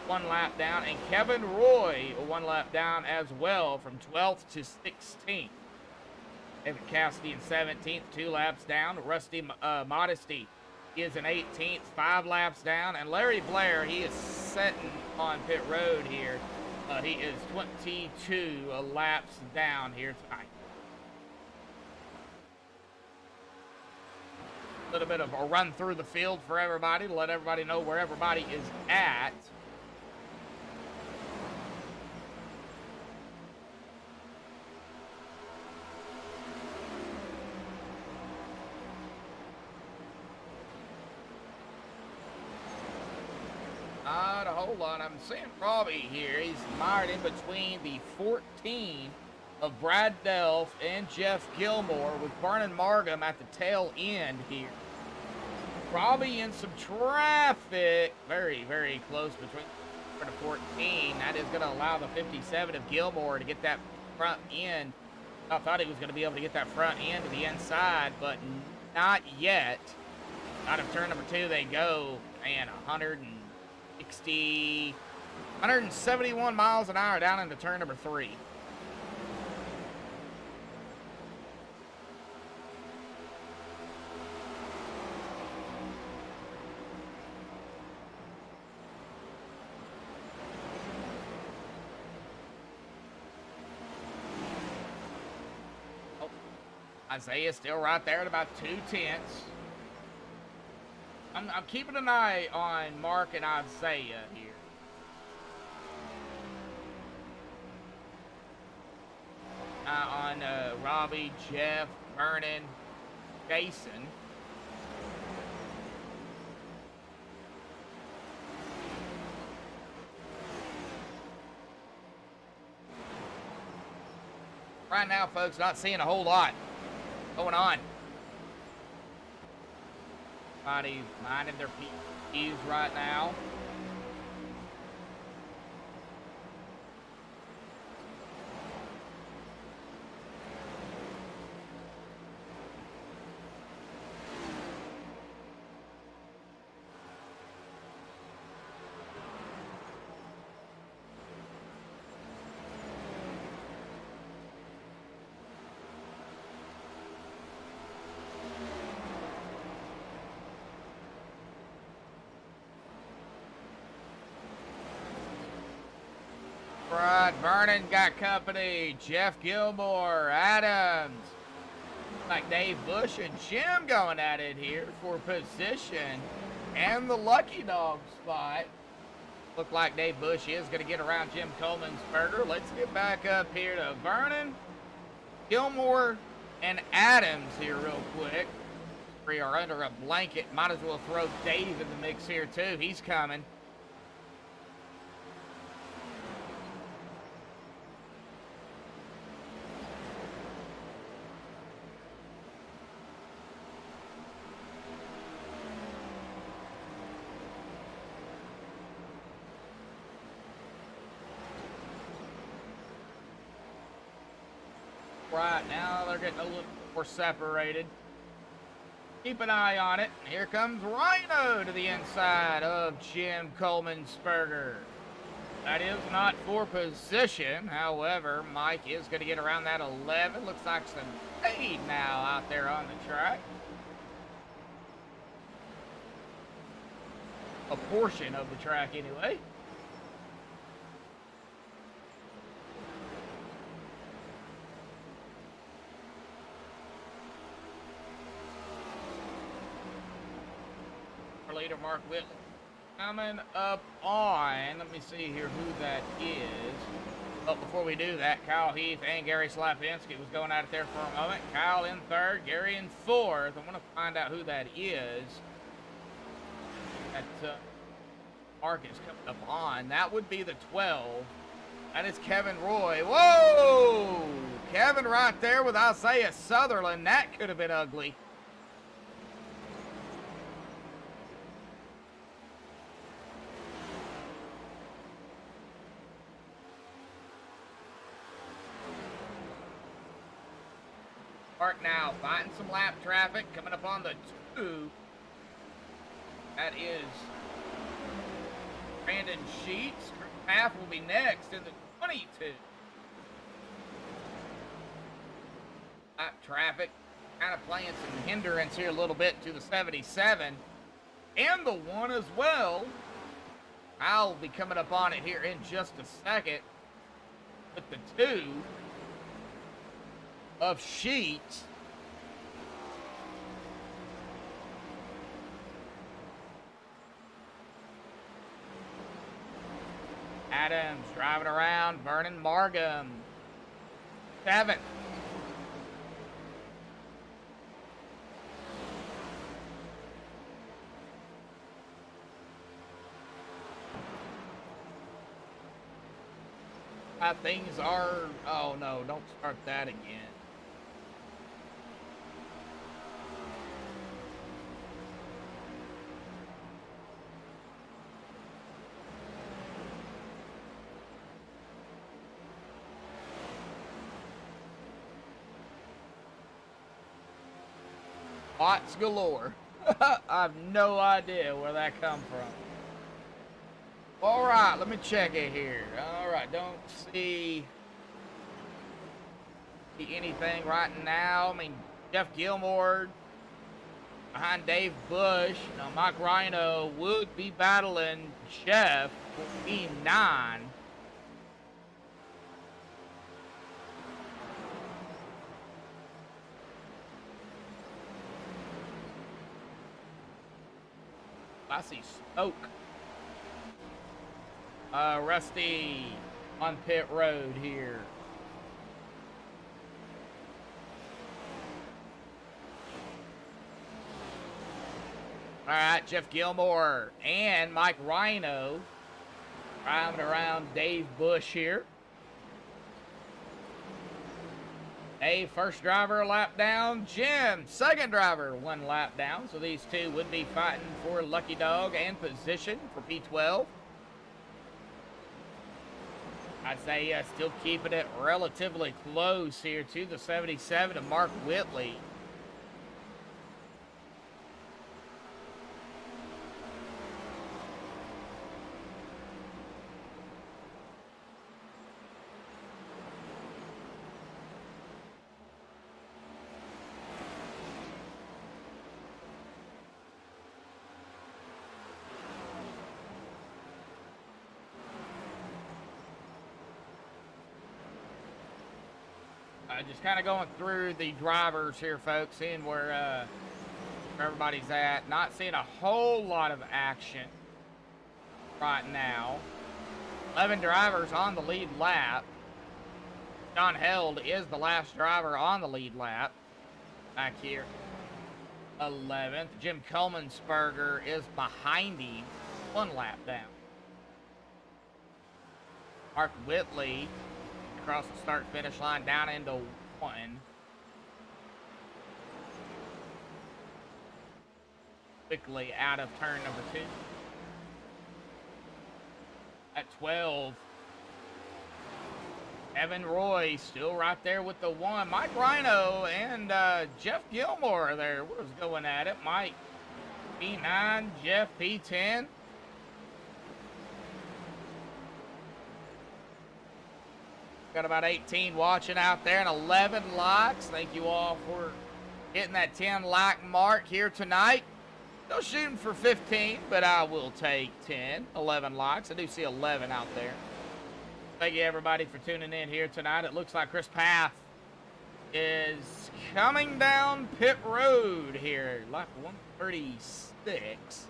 1 lap down. And Kevin Roy, 1 lap down as well from 12th to 16th. Evan Cassidy in 17th, 2 laps down. Rusty Modesty is in 18th, 5 laps down. And Larry Blair, he is sitting on pit road here. He is 22 laps down here tonight. A little bit of a run through the field for everybody to let everybody know where everybody is at. Not a whole lot. I'm seeing Robbie here. He's mired in between the 14 of Brad Delph and Jeff Gilmore with Vernon Markham at the tail end here. Robbie in some traffic. Very, very close between the 14. That is going to allow the 57 of Gilmore to get that front end. I thought he was going to be able to get that front end to the inside, but not yet. Out of turn number 2 they go, and 171 miles an hour down into turn number 3. Isaiah still right there at about 2/10. I'm keeping an eye on Mark and Isaiah here. On Robbie, Jeff, Vernon, Jason. Right now, folks, not seeing a whole lot going on. Everybody's minding their P's right now. Right, Vernon got company. Jeff Gilmore, Adams. Like Dave Bush and Jim going at it here for position and the lucky dog spot. Look like Dave Bush is going to get around Jim Coleman'sberger. Let's get back up here to Vernon, Gilmore, and Adams here real quick. We are under a blanket. Might as well throw Dave in the mix here too. He's coming. Right now, they're getting a little more separated. Keep an eye on it. Here comes Rhino to the inside of Jim Coleman'sberger. That is not for position. However, Mike is going to get around that 11. Looks like some fade now out there on the track. A portion of the track anyway. Our leader, Mark Whitley. Coming up on, let me see here who that is. But before we do that, Kyle Heath and Gary Slapinski was going at it there for a moment. Kyle in third, Gary in fourth. I want to find out who that is. That Mark is coming up on. That would be the 12. That is Kevin Roy. Whoa! Kevin right there with Isaiah Sutherland. That could have been ugly. Mark now fighting some lap traffic, coming up on the 2. That is Brandon Sheets. Half will be next in the 22. Lap traffic kind of playing some hindrance here a little bit to the 77. And the 1 as well. I'll be coming up on it here in just a second. With the 2 of Sheets. Adams driving around, Vernon Margam. 7th. Things are, oh no, don't start that again. Bots galore. I have no idea where that come from. All right, let me check it here. All right, don't see anything right now. I mean, Jeff Gilmore behind Dave Bush. Now, Mike Rhino would be battling Jeff for E9. I see smoke. Rusty on pit road here. All right, Jeff Gilmore and Mike Rhino driving around Dave Bush here. Dave, first driver, a lap down. Jim, second driver, 1 lap down. So these two would be fighting for Lucky Dog and position for P12. Isaiah still keeping it relatively close here to the 77 of Mark Whitley. Just kind of going through the drivers here, folks, seeing where everybody's at. Not seeing a whole lot of action right now. 11 drivers on the lead lap. John Held is the last driver on the lead lap. Back here, 11th. Jim Culmansberger is behind him, 1 lap down. Mark Whitley across the start-finish line down into 1. Quickly out of turn number 2. At 12, Evan Roy still right there with the 1. Mike Rhino and Jeff Gilmore there was going at it. Mike P9, Jeff P10. Got about 18 watching out there and 11 likes. Thank you all for hitting that 10 like mark here tonight. Still shooting for 15, but I will take 10, 11 likes. I do see 11 out there. Thank you, everybody, for tuning in here tonight. It looks like Chris Path is coming down pit road here, lap 136.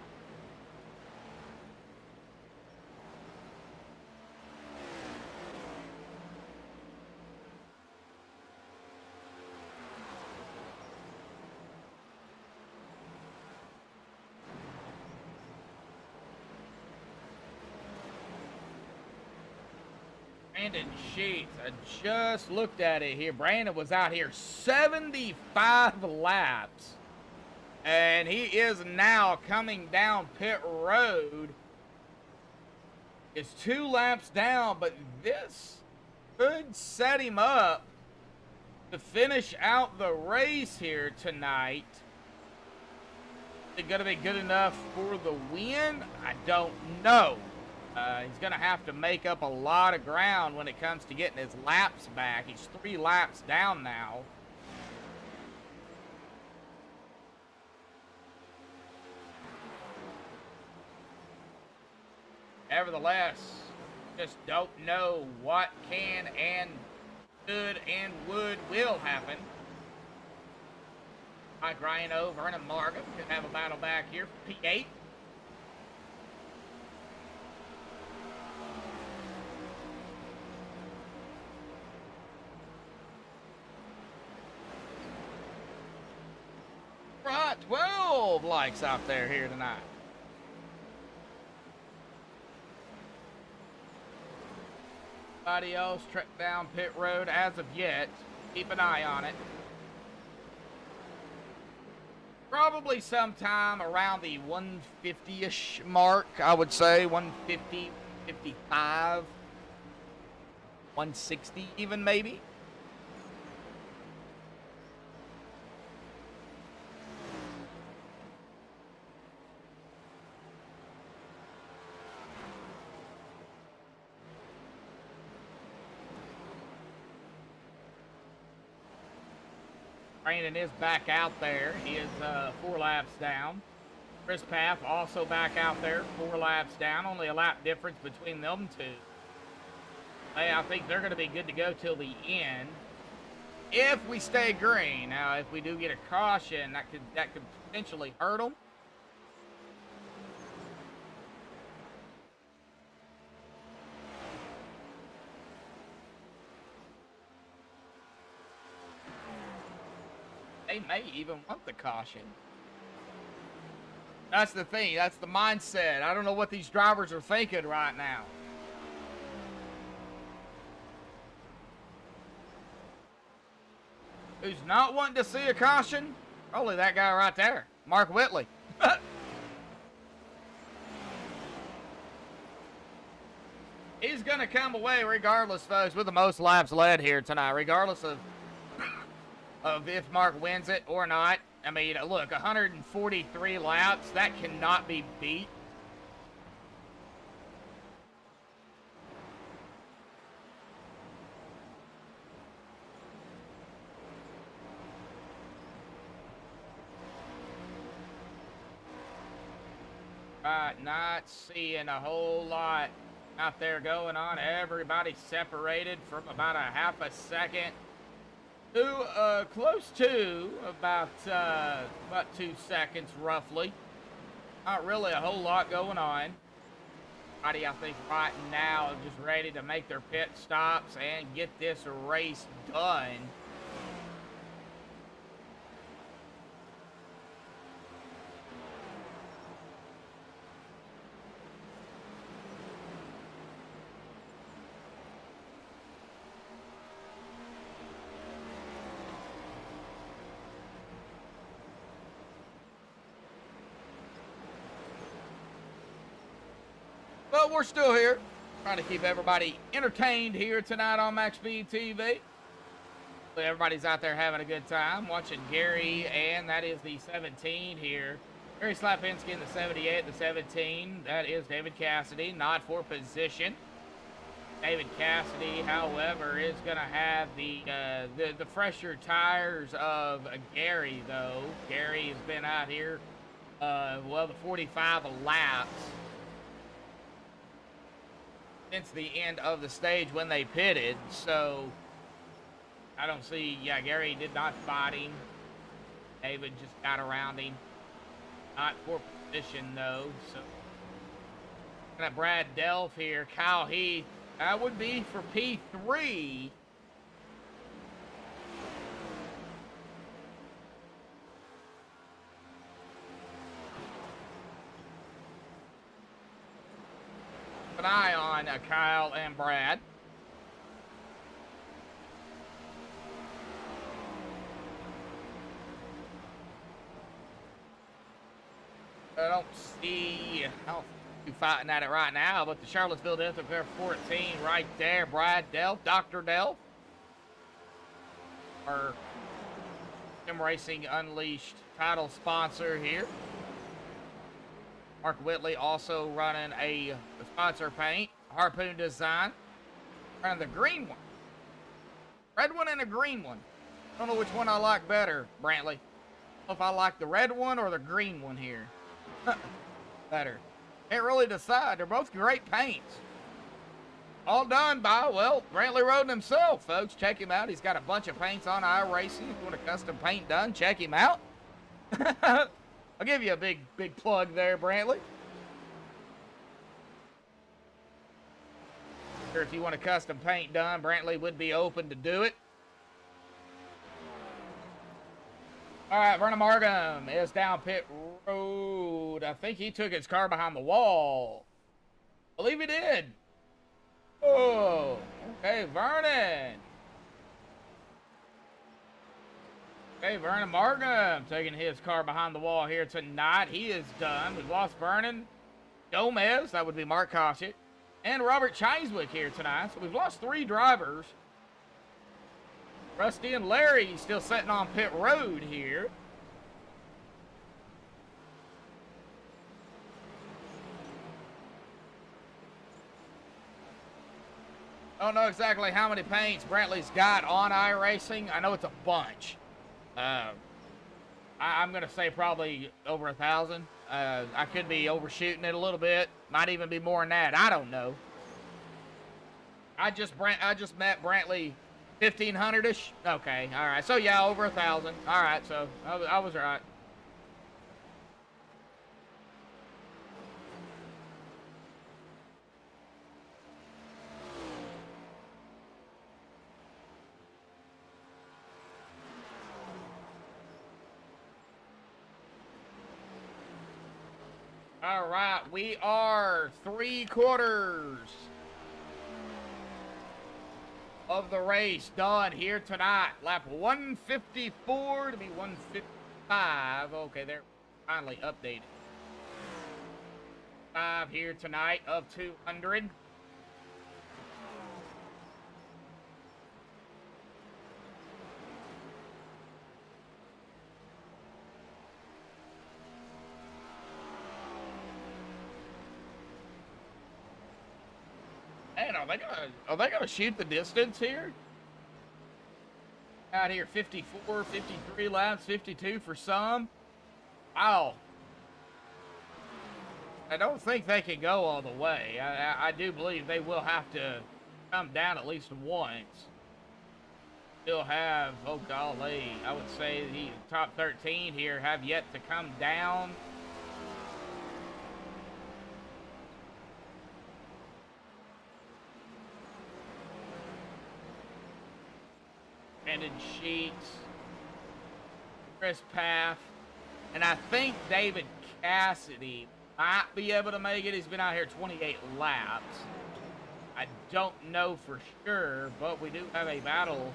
Brandon Sheets, I just looked at it here. Brandon was out here 75 laps. And he is now coming down pit road. It's 2 laps down, but this could set him up to finish out the race here tonight. Is it going to be good enough for the win? I don't know. He's going to have to make up a lot of ground when it comes to getting his laps back. He's 3 laps down now. Nevertheless, just don't know what can and could and will happen. Mike Rhino, Vernon Markham could have a battle back here for P8. Right, 12 likes out there here tonight. Anybody else trekked down pit road as of yet? Keep an eye on it. Probably sometime around the 150-ish mark, I would say. 150, 55, 160 even maybe. Brandon is back out there. He is 4 laps down. Chris Path also back out there, 4 laps down. Only a lap difference between them two. Hey, I think they're going to be good to go till the end. If we stay green. Now, if we do get a caution, that could potentially hurt them. They may even want the caution. That's the thing. That's the mindset. I don't know what these drivers are thinking right now. Who's not wanting to see a caution? Probably that guy right there, Mark Whitley. He's going to come away regardless, folks, with the most laps led here tonight, regardless of if Mark wins it or not. I mean, look, 143 laps, that cannot be beat. Right, not seeing a whole lot out there going on. Everybody separated from about a half a second to close to about 2 seconds roughly. Not really a whole lot going on. Everybody, I think, right now is just ready to make their pit stops and get this race done. But we're still here, trying to keep everybody entertained here tonight on MaxspeedTV. Everybody's out there having a good time watching Gary, and that is the 17 here. Gary Slapinski in the 78, the 17. That is David Cassidy, not for position. David Cassidy, however, is going to have the fresher tires of Gary, though. Gary has been out here, well, the 45 laps since the end of the stage when they pitted. So I don't see, yeah, Gary did not spot him. David just got around him. Not for position, though. So got Brad Delph here. Kyle Heath. That would be for P3. Keep an eye on Kyle and Brad. I don't see how you fighting at it right now, but the Charlottesville Dental Care 14 right there. Brad Delph, Dr. Delph. Our Sim Racing Unleashed title sponsor here. Mark Whitley also running a sponsor paint. Harpoon Design. Running the green one. Red one and a green one. Don't know which one I like better, Brantley. I don't know if I like the red one or the green one here. Better. Can't really decide. They're both great paints. All done by, well, Brantley Roden himself, folks. Check him out. He's got a bunch of paints on iRacing. If you want a custom paint done, check him out. I'll give you a big plug there, Brantley. Sure, if you want a custom paint done, Brantley would be open to do it. All right, Vernon Markham is down pit road. I think he took his car behind the wall. I believe he did. Oh, okay, Vernon. Okay, Vernon Markham taking his car behind the wall here tonight. He is done. We've lost Vernon Gomez. That would be Mark Kossick. And Robert Chiswick here tonight. So we've lost 3 drivers. Rusty and Larry still sitting on pit road here. I don't know exactly how many paints Brantley's got on iRacing. I know it's a bunch. I'm going to say probably over 1,000. I could be overshooting it a little bit. Might even be more than that. I don't know. I just met Brantley 1,500-ish? Okay, all right. So, yeah, over 1,000. All right, so I was right. All right, we are 3/4 of the race done here tonight. Lap 154 to be 155. Okay, they're finally updated. 5 here tonight of 200. Man, are they gonna shoot the distance here? Out here, 54, 53 laps, 52 for some. Wow. I don't think they can go all the way. I do believe they will have to come down at least once. Still have, oh golly, I would say the top 13 here have yet to come down. Brandon Sheets, Chris Paff, and I think David Cassidy might be able to make it. He's been out here 28 laps. I don't know for sure, but we do have a battle.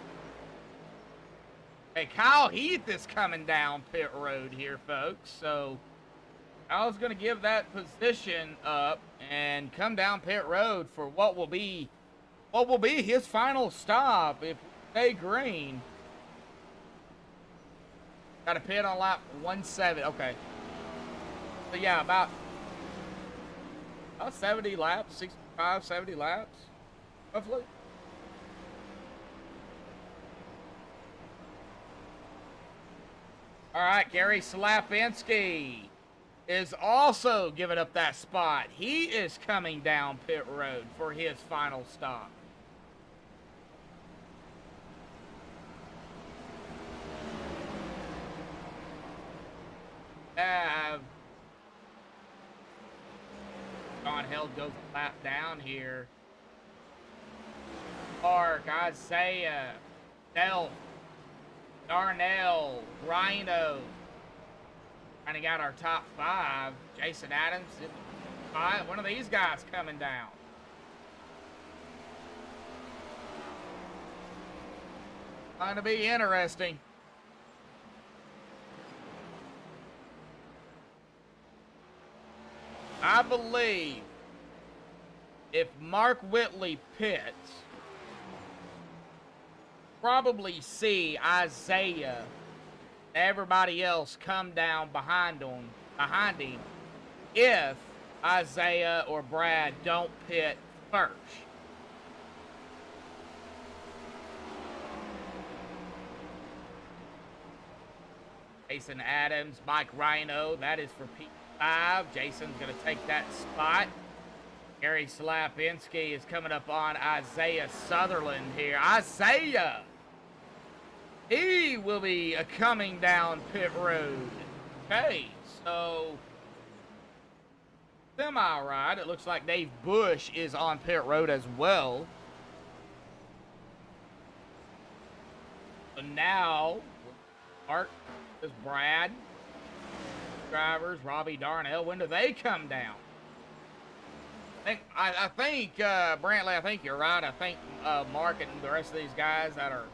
Hey, Kyle Heath is coming down pit road here, folks. So Kyle's going to give that position up and come down pit road for what will be his final stop if Stay green. Got a pit on lap 170. Okay. So yeah, about 70 laps, 65, 70 laps. Hopefully. All right, Gary Slapinski is also giving up that spot. He is coming down pit road for his final stop. John Held goes a lap down here. Park, Isaiah, Delph, Darnell, Rhino. Kind of got our top 5. Jason Adams, one of these guys coming down. Going to be interesting. I believe if Mark Whitley pits, probably see Isaiah and everybody else come down behind him if Isaiah or Brad don't pit first. Jason Adams, Mike Rhino, that is for P5. Jason's going to take that spot. Gary Slapinski is coming up on Isaiah Sutherland here. Isaiah! He will be coming down pit road. Okay, so semi-right. It looks like Dave Bush is on pit road as well. So now, Mark is Brad. Drivers, Robbie Darnell. When do they come down? I think Brantley, I think you're right. I think Mark and the rest of these guys that are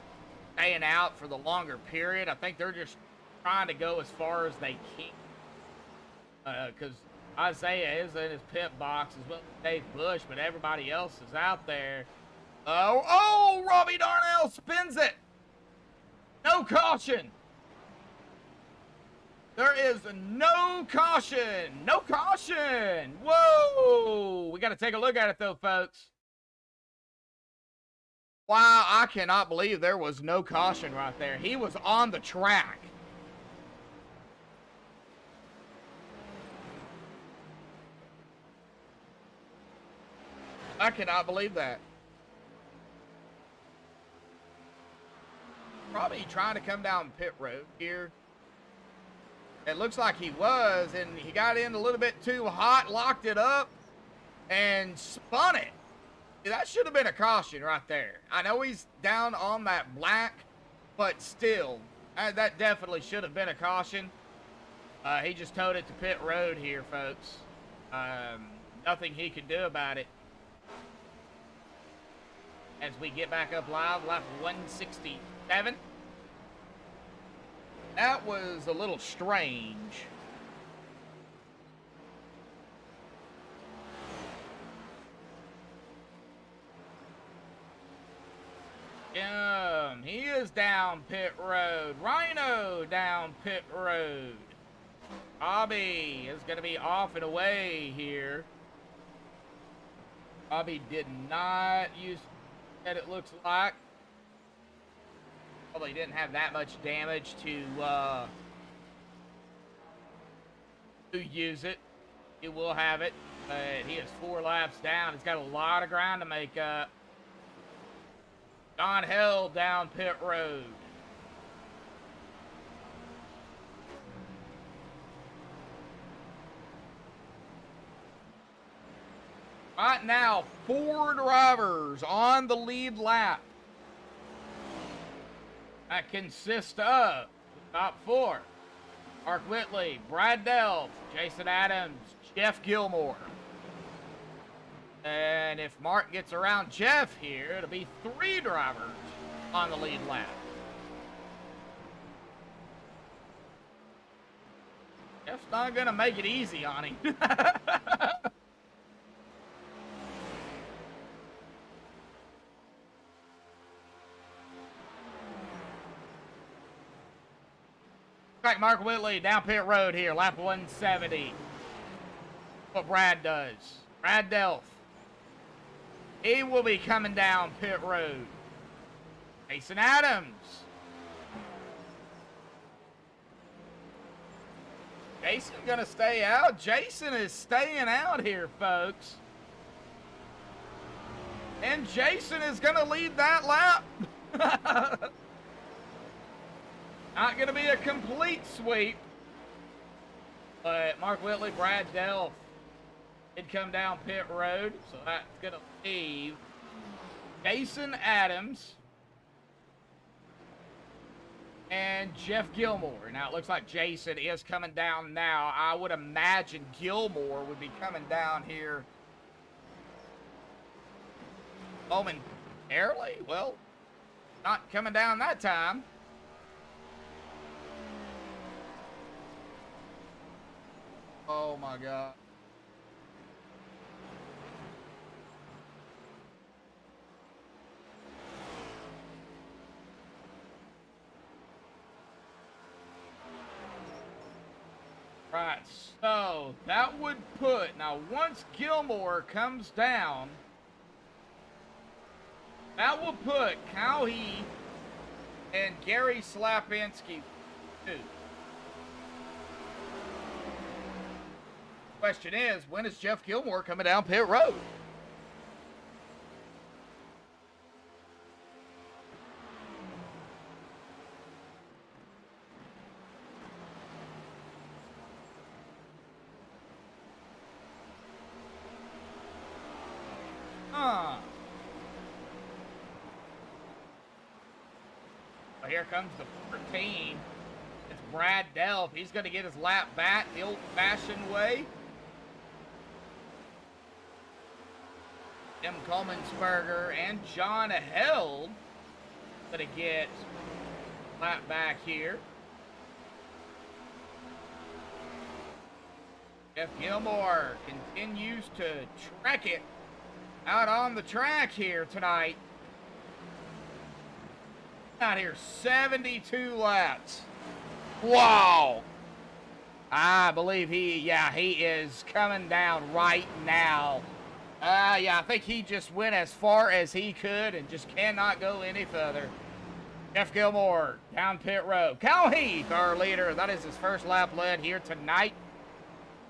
staying out for the longer period, I think they're just trying to go as far as they can. Because Isaiah is in his pit box as well as Dave Bush, but everybody else is out there. Oh, Robbie Darnell spins it. No caution. There is no caution. No caution. Whoa. We got to take a look at it, though, folks. Wow, I cannot believe there was no caution right there. He was on the track. I cannot believe that. Probably trying to come down pit road here. It looks like he was, and he got in a little bit too hot, locked it up, and spun it. That should have been a caution right there. I know he's down on that black, but still, that definitely should have been a caution. He just towed it to pit road here, folks. Nothing he could do about it. As we get back up live, lap 167. That was a little strange. He is down pit road. Rhino down pit road. Bobby is going to be off and away here. Bobby did not use that, it looks like. Probably didn't have that much damage to use it. He will have it, but he is 4 laps down. He's got a lot of ground to make up. Don Hill down pit road. Right now, 4 drivers on the lead lap. That consists of the top 4. Mark Whitley, Brad Delph, Jason Adams, Jeff Gilmore. And if Mark gets around Jeff here, it'll be 3 drivers on the lead lap. Jeff's not going to make it easy on him. Like Mark Whitley down pit road here, lap 170. What Brad does. Brad Delph. He will be coming down pit road. Jason Adams. Jason gonna stay out. Jason is staying out here, folks. And Jason is gonna lead that lap. Not gonna be a complete sweep. But Mark Whitley, Brad Delph did come down pit road. So that's gonna leave Jason Adams and Jeff Gilmore. Now it looks like Jason is coming down now. I would imagine Gilmore would be coming down here momentarily. Well, not coming down that time. Oh my God. Right, so that would put, now once Gilmore comes down, that will put Kyle Heath and Gary Slapinski too. Question is, when is Jeff Gilmore coming down pit road? Well, here comes the 14. It's Brad Delph. He's going to get his lap back the old-fashioned way. Tim Coleman'sberger and John Held going to get lap back here. Jeff Gilmore continues to track it out on the track here tonight. Out here, 72 laps. Wow. I believe he is coming down right now. Yeah, I think he just went as far as he could and just cannot go any further. Jeff Gilmore down pit road. Kyle Heath, our leader. That is his first lap led here tonight.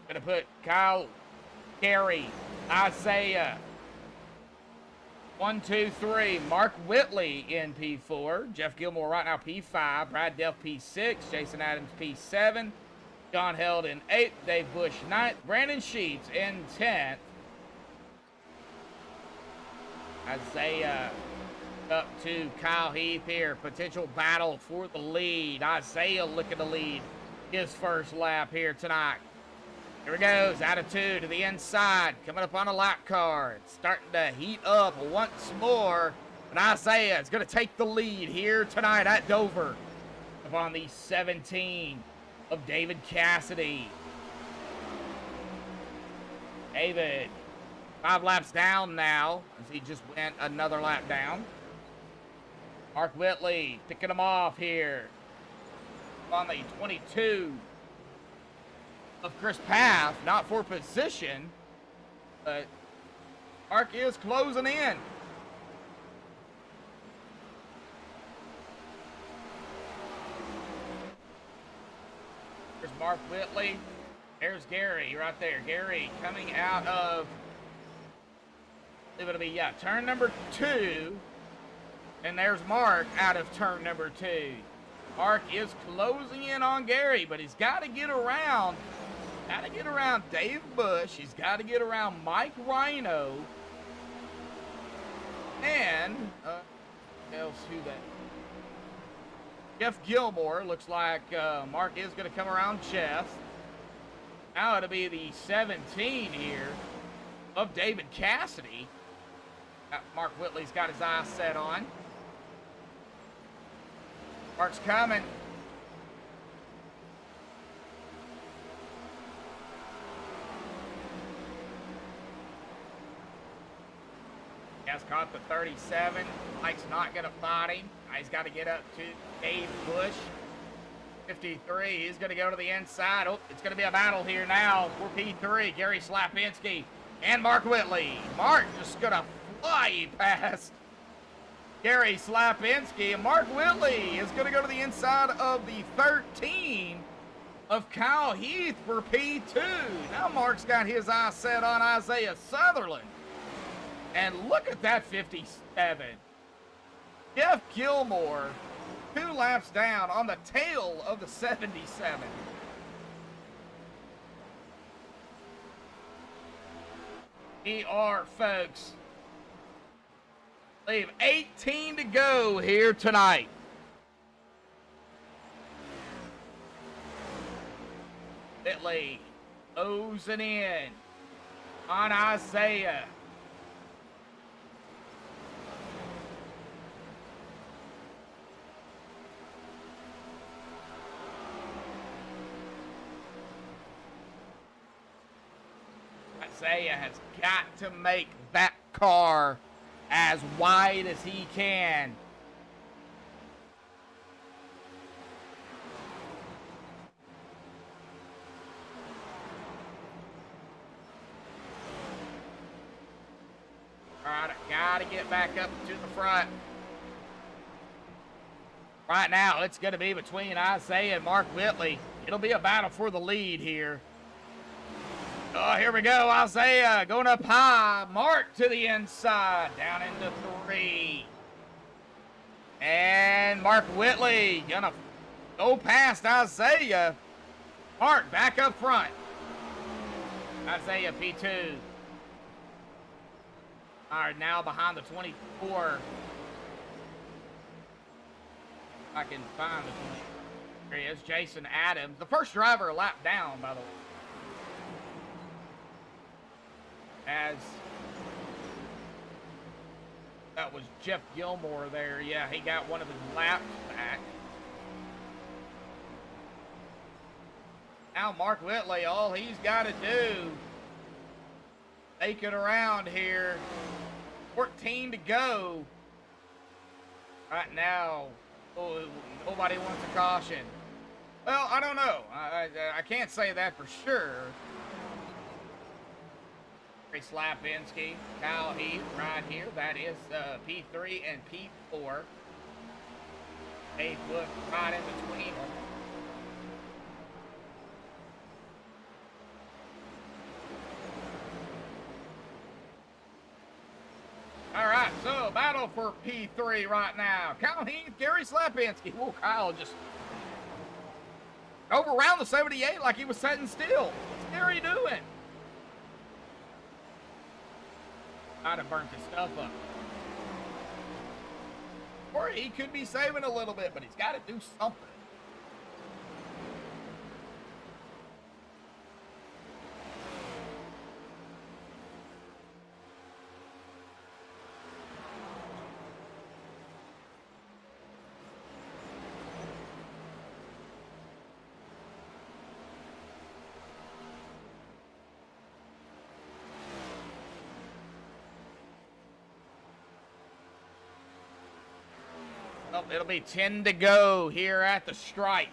Gonna put Kyle, Gary, Isaiah, 1, 2, 3. Mark Whitley in P4. Jeff Gilmore right now P5. Brad Delph P6. Jason Adams P7. John Held in 8th. Dave Bush 9th. Brandon Sheets in 10th. Isaiah up to Kyle Heath here. Potential battle for the lead. Isaiah looking to lead his first lap here tonight. Here he goes, attitude to the inside, coming up on a lap car. It's starting to heat up once more. And Isaiah is going to take the lead here tonight at Dover upon the 17 of David Cassidy. David, 5 laps down now as he just went another lap down. Mark Whitley picking him off here on the 22 of Chris Paff, not for position, but Mark is closing in. There's Mark Whitley. There's Gary right there. Gary coming out of, it'll be, turn number 2. And there's Mark out of turn number 2. Mark is closing in on Gary, but he's got to get around. Got to get around Dave Bush. He's got to get around Mike Rhino. And, else who that? Jeff Gilmore. Looks like Mark is going to come around Jeff. Now it'll be the 17 here of David Cassidy. Mark Whitley's got his eyes set on. Mark's coming. Has caught the 37. Mike's not going to fight him. He's got to get up to Dave Bush. 53. He's going to go to the inside. Oh, it's going to be a battle here now for P3. Gary Slapinski and Mark Whitley. Mark just going to flying past Gary Slapinski. And Mark Whitley is going to go to the inside of the 13 of Kyle Heath for P2. Now Mark's got his eye set on Isaiah Sutherland. And look at that 57. Jeff Gilmore, 2 laps down on the tail of the 77. Folks. Leave 18 to go here tonight. Whitley closing in on Isaiah. Isaiah has got to make that car as wide as he can. All right, I gotta get back up to the front. Right now, it's gonna be between Isaiah and Mark Whitley. It'll be a battle for the lead here. Oh, here we go. Isaiah going up high. Mark to the inside. Down into 3. And Mark Whitley gonna go past Isaiah. Mark back up front. Isaiah P2. All right, now behind the 24. I can find the 20. There he is, Jason Adams. The first driver a lap down, by the way. As that was Jeff Gilmore there. Yeah, he got one of his laps back. Now Mark Whitley, all he's got to do, make it around here. 14 to go. Right now, oh, nobody wants a caution. Well, I don't know. I can't say that for sure. Slapinski, Kyle Heath right here. That is P3 and P4. 8 foot right in between them. All right, so battle for P3 right now. Kyle Heath, Gary Slapinski. Oh, Kyle just over around the 78 like he was sitting still. What's Gary doing? Might have burnt his stuff up. Or he could be saving a little bit, but he's got to do something. It'll be 10 to go here at the stripe.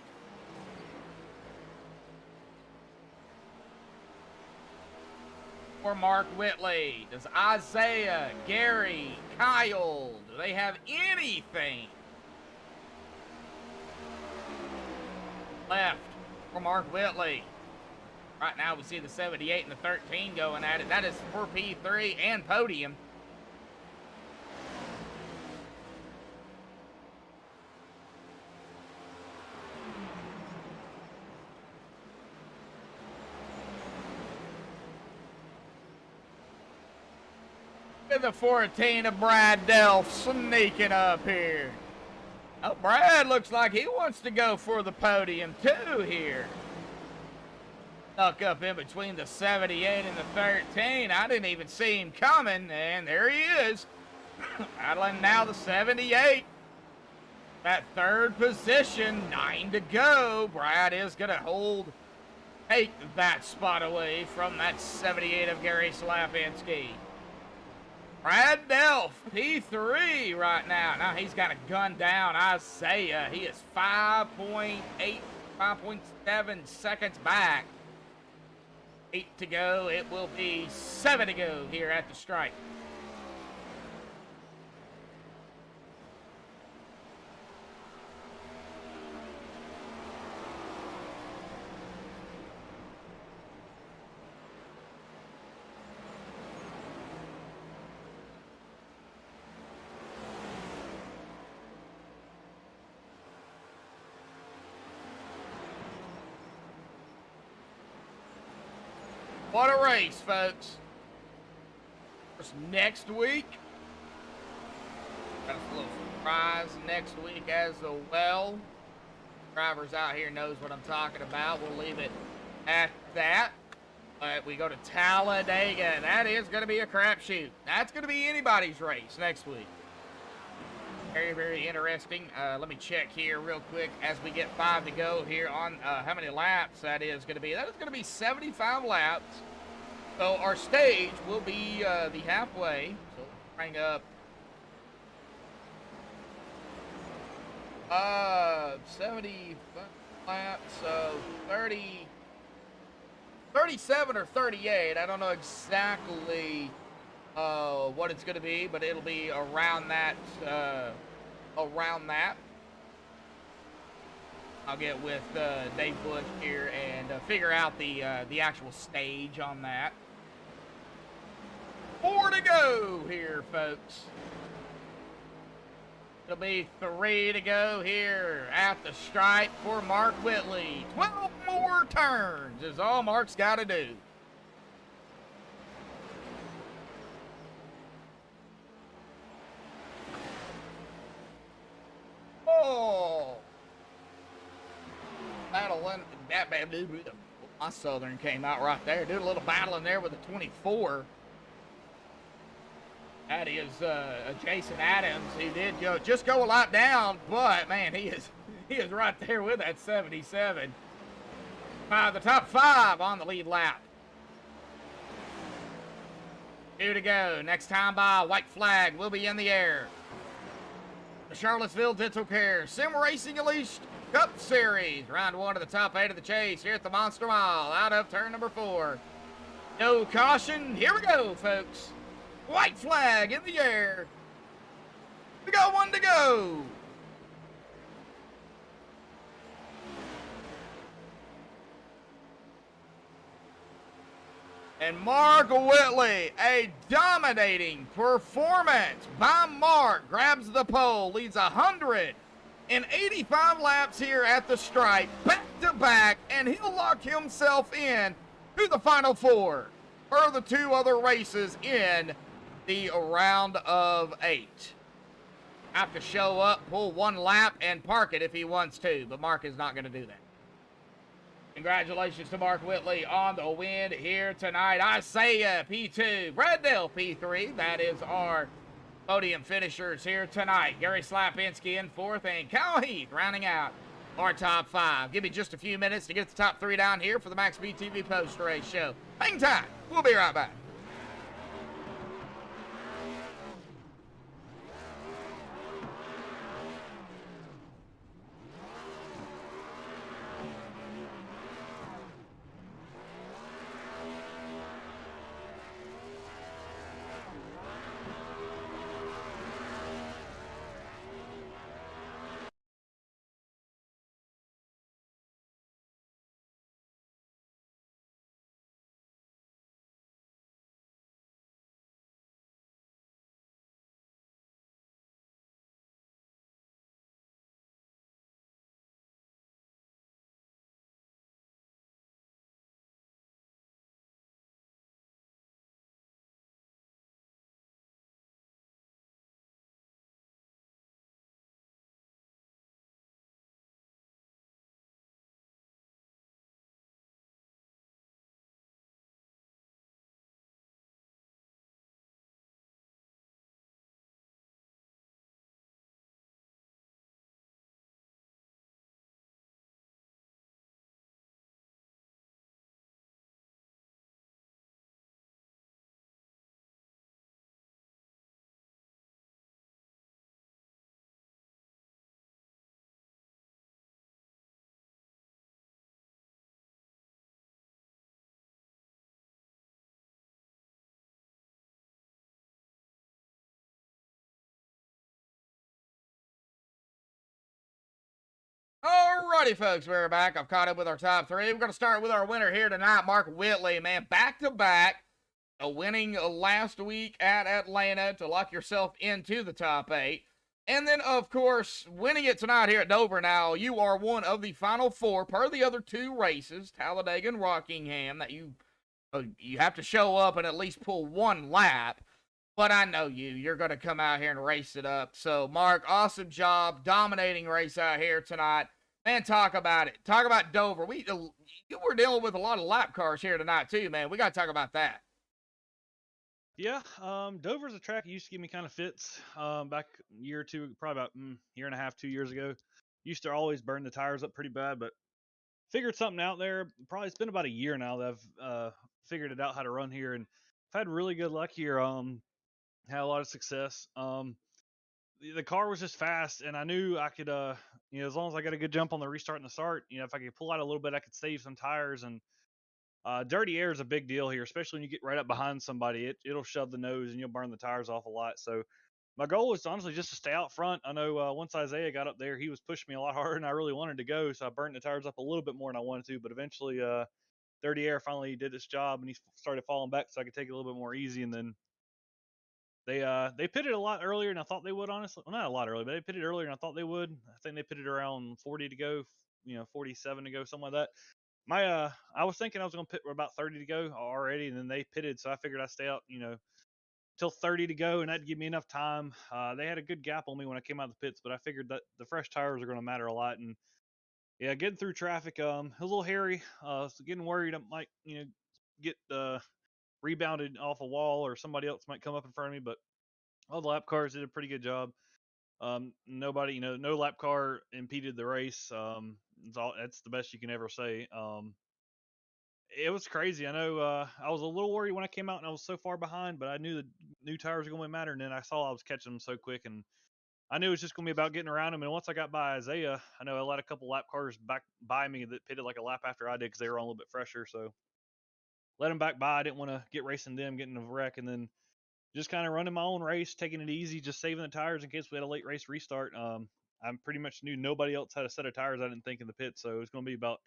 For Mark Whitley, does Isaiah, Gary, Kyle, do they have anything left for Mark Whitley? Right now we see the 78 and the 13 going at it. That is for P3 and podium. The 14 of Brad Delph sneaking up here. Oh, Brad looks like he wants to go for the podium too here. Stuck up in between the 78 and the 13. I didn't even see him coming, and there he is. Battling now the 78. That third position, 9 to go. Brad is going to take that spot away from that 78 of Gary Slapinski. Brad Delph, P3 right now. Now he's got a gun down Isaiah. He is 5.8, 5.7 seconds back. 8 to go. It will be 7 to go here at the stripe. What a race, folks. Next week, got a little surprise next week as well. Drivers out here knows what I'm talking about. We'll leave it at that. But we go to Talladega. That is going to be a crapshoot. That's going to be anybody's race next week. Very, very interesting. Let me check here real quick as we get 5 to go here on how many laps that is going to be. That is going to be 75 laps. So our stage will be the halfway. So bring up 70 laps. So 37 or 38. I don't know exactly what it's going to be, but it'll be around that. I'll get with Dave Bush here and figure out the actual stage on that. 4 to go here, folks. It'll be 3 to go here at the stripe for Mark Whitley. 12 more turns is all Mark's got to do. Oh, battling that bad dude. My Southern came out right there. Did a little battle in there with a 24. That is Jason Adams. He did just go a lot down, but man, he is right there with that 77. The top 5 on the lead lap. 2 to go. Next time by, white flag will be in the air. The Charlottesville Dental Care Sim Racing Unleashed Cup Series. Round 1 of the top 8 of the chase here at the Monster Mile out of turn number 4. No caution. Here we go, folks. White flag in the air. We got 1 to go. And Mark Whitley, a dominating performance by Mark, grabs the pole, leads 185 laps here at the stripe, back to back, and he'll lock himself in to the final 4 for the 2 other races in the round of 8. Have to show up, pull 1 lap, and park it if he wants to, but Mark is not going to do that. Congratulations to Mark Whitley on the win here tonight. Isaiah P2, Braddell P3. That is our podium finishers here tonight. Gary Slapinski in 4th, and Kyle Heath rounding out our top 5. Give me just a few minutes to get the top 3 down here for the MaxspeedTV post-race show. Hang tight. We'll be right back. Alrighty, folks, we're back. I've caught up with our top 3. We're going to start with our winner here tonight, Mark Whitley, man. Back-to-back, winning last week at Atlanta to lock yourself into the top 8. And then, of course, winning it tonight here at Dover. Now, you are one of the final 4 per the other 2 races, Talladega and Rockingham, that you you have to show up and at least pull one lap. But I know you're going to come out here and race it up. So, Mark, awesome job, dominating race out here tonight. Man, talk about it. Talk about Dover. You were dealing with a lot of lap cars here tonight too, man. We got to talk about that. Yeah, Dover's a track that used to give me kind of fits. Back a year or two, probably about year and a half, 2 years ago. Used to always burn the tires up pretty bad, but figured something out there. Probably it's been about a year now that I've figured it out how to run here, and I've had really good luck here. Had a lot of success. The car was just fast, and I knew I could, as long as I got a good jump on the restart and the start, if I could pull out a little bit, I could save some tires. And dirty air is a big deal here, especially when you get right up behind somebody. It'll shove the nose, and you'll burn the tires off a lot. So my goal was honestly just to stay out front. I know once Isaiah got up there, he was pushing me a lot harder than I really wanted to go, so I burned the tires up a little bit more than I wanted to. But eventually, dirty air finally did its job, and he started falling back, so I could take it a little bit more easy. And then they pitted a lot earlier than I thought they would, honestly. Well, not a lot earlier, but they pitted earlier than I thought they would. I think they pitted around 40 to go, 47 to go, something like that. I was thinking I was going to pit about 30 to go already, and then they pitted, so I figured I'd stay out, till 30 to go, and that'd give me enough time. They had a good gap on me when I came out of the pits, but I figured that the fresh tires are going to matter a lot. And yeah, getting through traffic, it was a little hairy. So getting worried I might, get rebounded off a wall, or somebody else might come up in front of me. But all the lap cars did a pretty good job. Nobody, no lap car impeded the race. That's the best you can ever say. It was crazy. I know I was a little worried when I came out and I was so far behind, but I knew the new tires were going to matter. And then I saw I was catching them so quick, and I knew it was just going to be about getting around them. And once I got by Isaiah, I know I let a couple lap cars back by me that pitted like a lap after I did because they were on a little bit fresher. So let them back by. I didn't want to get racing them, getting a wreck, and then just kind of running my own race, taking it easy, just saving the tires in case we had a late race restart. I pretty much knew nobody else had a set of tires I didn't think in the pit, so it was going to be about,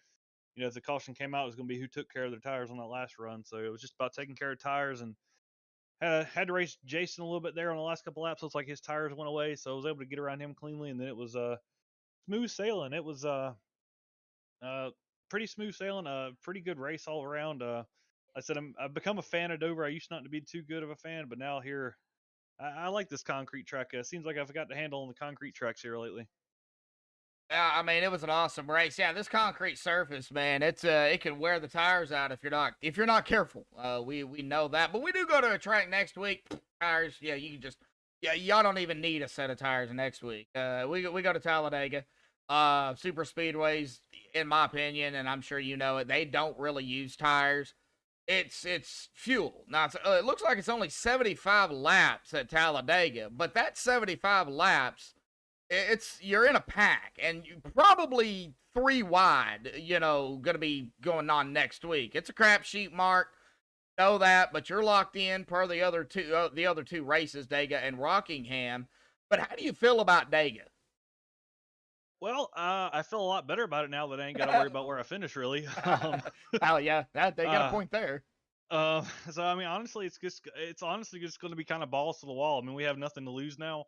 if the caution came out, it was going to be who took care of their tires on that last run. So it was just about taking care of tires, and had to race Jason a little bit there on the last couple laps. Looks like his tires went away, so I was able to get around him cleanly, and then it was smooth sailing. It was pretty smooth sailing, pretty good race all around. I said I've become a fan of Dover. I used not to be too good of a fan, but now here I like this concrete track. Seems like I've got the handle on the concrete tracks here lately. Yeah, I mean, it was an awesome race. Yeah, this concrete surface, man, it can wear the tires out if you're not careful. We know that, but we do go to a track next week. Tires, yeah, y'all don't even need a set of tires next week. We go to Talladega, super speedways, in my opinion, and I'm sure you know it. They don't really use tires. It's fuel. Now, it looks like it's only 75 laps at Talladega, but that 75 laps, you're in a pack, and you probably 3 wide, going to be going on next week. It's a crapshoot, Mark. Know that, but you're locked in per the other two races, Dega and Rockingham. But how do you feel about Dega? Well, I feel a lot better about it now that I ain't got to worry about where I finish, really. Oh yeah, they got a point there. So I mean, honestly, it's honestly just going to be kind of balls to the wall. I mean, we have nothing to lose now.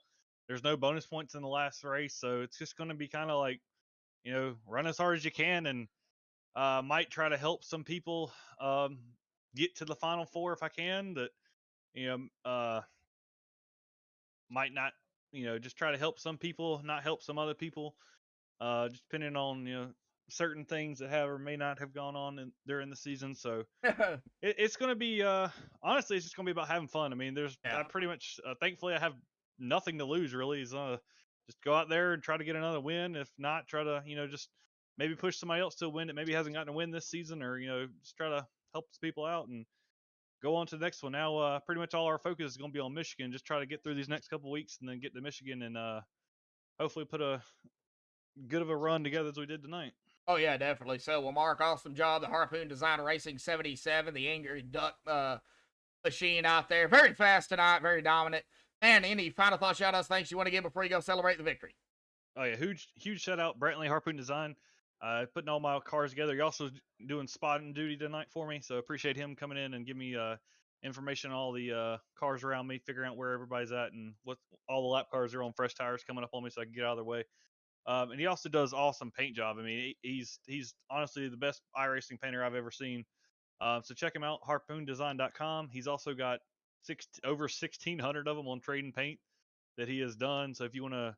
There's no bonus points in the last race, so it's just going to be kind of like, run as hard as you can, and might try to help some people get to the final 4 if I can. That might not, just try to help some people, not help some other people. Just depending on certain things that have or may not have gone on during the season. So it's going to be honestly, it's just going to be about having fun. I mean, I pretty much thankfully I have nothing to lose really. Is just go out there and try to get another win. If not, try to just maybe push somebody else to a win that maybe hasn't gotten a win this season, or just try to help people out and go on to the next one. Now pretty much all our focus is going to be on Michigan. Just try to get through these next couple weeks and then get to Michigan and hopefully put a good of a run together as we did tonight. Oh yeah, definitely. So, well, Mark, awesome job. The Harpoon Design Racing 77, the Angry Duck machine out there, very fast tonight, very dominant. And any final thoughts, shout outs, thanks you want to give before you go celebrate the victory? Oh yeah, huge shout out Brantley Harpoon Design, putting all my cars together. He also doing spotting duty tonight for me, so appreciate him coming in and giving me information on all the cars around me, figuring out where everybody's at and what all the lap cars are on fresh tires coming up on me, so I can get out of their way. And he also does awesome paint job. I mean, he's honestly the best iRacing painter I've ever seen. So check him out, harpoondesign.com. He's also got over 1,600 of them on Trading Paint that he has done. So if you want to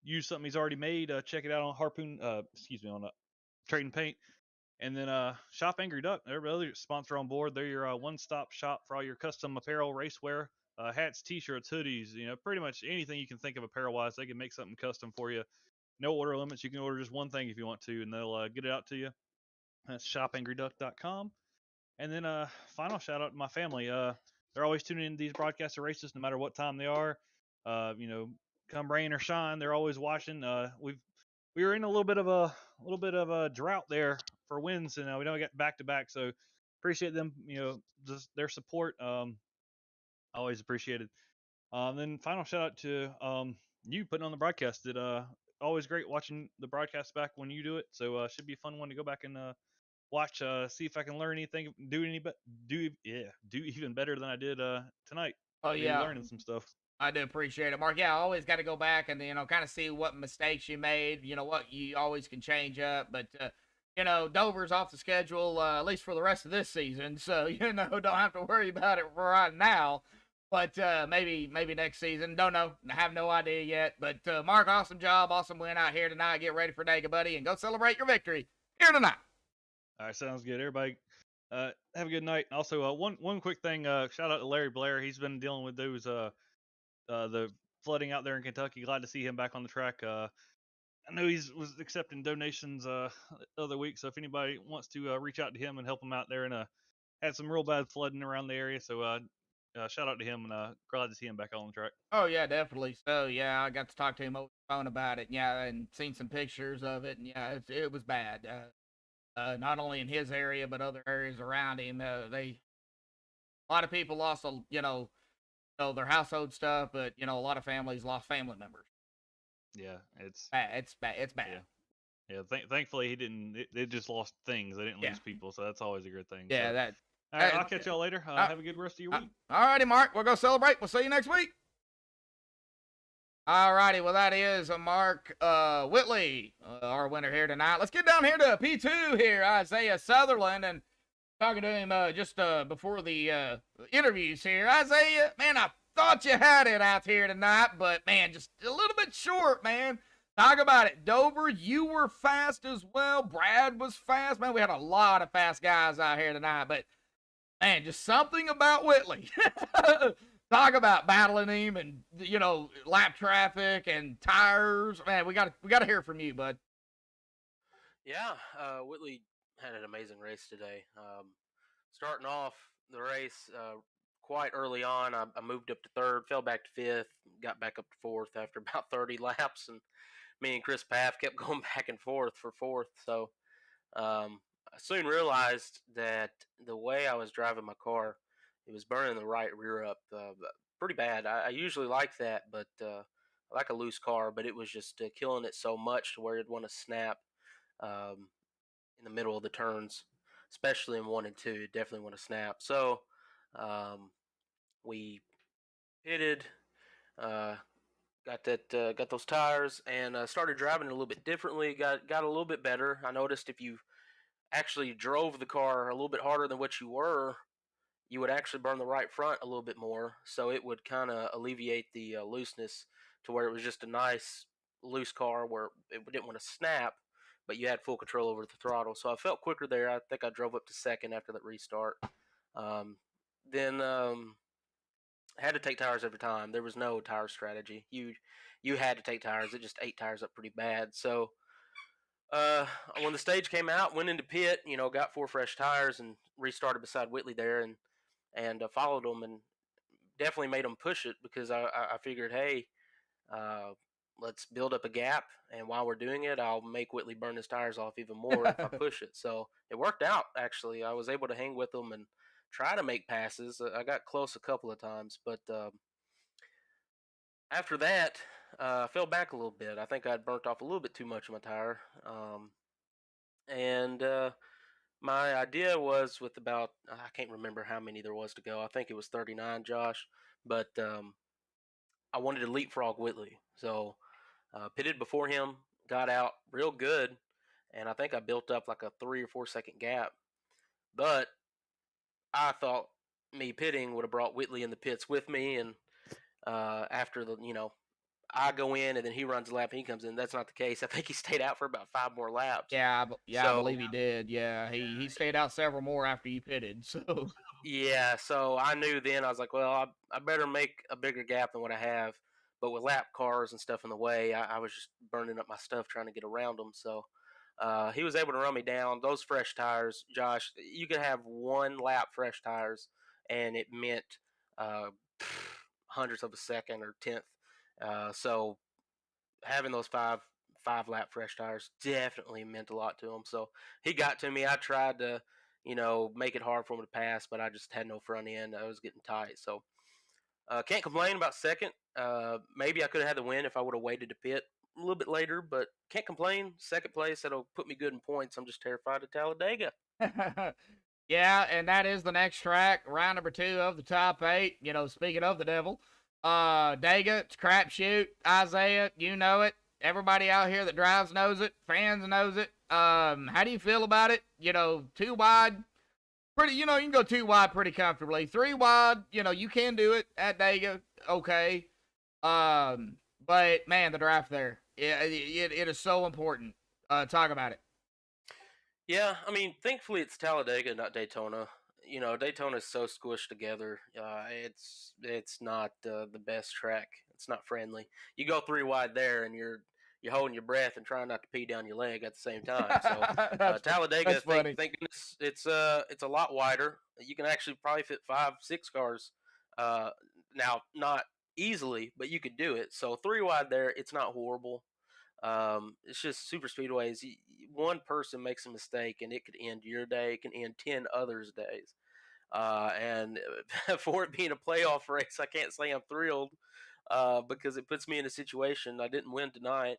use something he's already made, check it out on on Trading Paint. And then Shop Angry Duck, they're another sponsor on board. They're your one-stop shop for all your custom apparel, racewear, hats, t-shirts, hoodies, pretty much anything you can think of apparel-wise. They can make something custom for you. No order limits. You can order just one thing if you want to, and they'll get it out to you. That's shopangryduck.com. And then final shout out to my family. They're always tuning in to these broadcasts of races, no matter what time they are. Come rain or shine, they're always watching. We were in a little bit of a drought there for wins, and we don't get back to back. So appreciate them. Just their support. Always appreciated. Then final shout out to you putting on the broadcast. It always great watching the broadcast back when you do it. So should be a fun one to go back and watch. See if I can learn anything, do even better than I did tonight. Oh Maybe yeah, learning some stuff. I do appreciate it, Mark. Yeah, I always got to go back and kind of see what mistakes you made. What you always can change up, but Dover's off the schedule at least for the rest of this season, so don't have to worry about it for right now. But maybe next season. Don't know. I have no idea yet. But Mark, awesome job, awesome win out here tonight. Get ready for Dega, buddy, and go celebrate your victory here tonight. All right, sounds good. Everybody, have a good night. Also, one quick thing. Shout out to Larry Blair. He's been dealing with those the flooding out there in Kentucky. Glad to see him back on the track. I know was accepting donations the other week, so if anybody wants to reach out to him and help him out there, and had some real bad flooding around the area, so shout out to him, and glad to see him back on the track. Oh yeah, definitely. So yeah, I got to talk to him over the phone about it. Yeah, and seen some pictures of it, and yeah, it was bad. Not only in his area but other areas around him. A lot of people lost, their household stuff, but a lot of families lost family members. Yeah, it's bad. It's bad. It's bad. Yeah. Thankfully, he didn't. They just lost things. They didn't lose people, so that's always a good thing. Yeah, so. All right, I'll catch y'all later. Have a good rest of your week. All righty, Mark. We'll go celebrate. We'll see you next week. All righty. Well, that is Mark Whitley, our winner here tonight. Let's get down here to P2 here, Isaiah Sutherland, and talking to him just before the interviews here. Isaiah, man, I thought you had it out here tonight, but, man, just a little bit short, man. Talk about it. Dover, you were fast as well. Brad was fast. Man, we had a lot of fast guys out here tonight, but, man, just something about Whitley. Talk about battling him and, lap traffic and tires. Man, we got to hear from you, bud. Yeah, Whitley had an amazing race today. Starting off the race quite early on, I moved up to third, fell back to fifth, got back up to fourth after about 30 laps, and me and Chris Paff kept going back and forth for fourth. So I soon realized that the way I was driving my car, it was burning the right rear up pretty bad. I usually like that, but I like a loose car, but it was just killing it so much to where it'd want to snap in the middle of the turns, especially in 1 and 2. It definitely want to snap. So we pitted, got those tires, and started driving a little bit differently. Got a little bit better. I noticed if you actually drove the car a little bit harder than what you were, you would actually burn the right front a little bit more. So it would kind of alleviate the looseness to where it was just a nice loose car where it didn't want to snap, but you had full control over the throttle. So I felt quicker there. I think I drove up to second after that restart. Then I had to take tires every time. There was no tire strategy. You had to take tires. It just ate tires up pretty bad. So when the stage came out, went into pit, got 4 fresh tires and restarted beside Whitley there and followed them and definitely made them push it because I figured, hey, let's build up a gap, and while we're doing it, I'll make Whitley burn his tires off even more if I push it. So it worked out, actually. I was able to hang with them and try to make passes. I got close a couple of times, but after that, I fell back a little bit. I think I'd burnt off a little bit too much of my tire. And my idea was with about, I can't remember how many there was to go. I think it was 39, Josh. But I wanted to leapfrog Whitley. So pitted before him, got out real good, and I think I built up like a 3 or 4 second gap. But I thought me pitting would have brought Whitley in the pits with me, and after I go in and then he runs a lap and he comes in. That's not the case. I think he stayed out for about 5 more laps. I So believe he did. Yeah, he stayed out several more after you pitted. So yeah, so I knew then. I was like, well, I better make a bigger gap than what I have. But with lap cars and stuff in the way, I was just burning up my stuff trying to get around them. So he was able to run me down. Those fresh tires, Josh, you could have one lap fresh tires, and it meant uh, hundredths of a second or tenth. So having those five lap fresh tires definitely meant a lot to him. So he got to me. I tried to, make it hard for him to pass, but I just had no front end. I was getting tight. So can't complain about second. Maybe I could have had the win if I would have waited to pit a little bit later, but can't complain. Second place, that'll put me good in points. I'm just terrified of Talladega. yeah, and that is the next track, round number 2 of the top 8. Speaking of the devil, Dega, it's crapshoot. Isaiah, you know it. Everybody out here that drives knows it. Fans knows it. How do you feel about it? 2 wide, pretty. You can go 2 wide pretty comfortably. 3 wide, you can do it at Dega. Okay. But man, the draft there, it is so important. Talk about it. Yeah, I mean, thankfully it's Talladega, not Daytona. Daytona is so squished together. It's not the best track. It's not friendly. You go 3 wide there, and you're holding your breath and trying not to pee down your leg at the same time. So Talladega, thank goodness, it's a lot wider. You can actually probably fit 5, 6 cars. Now not easily, but you could do it. So 3 wide there, it's not horrible. It's just super speedways. One person makes a mistake and it could end your day. It can end 10 others' days. And for it being a playoff race, I can't say I'm thrilled because it puts me in a situation I didn't win tonight.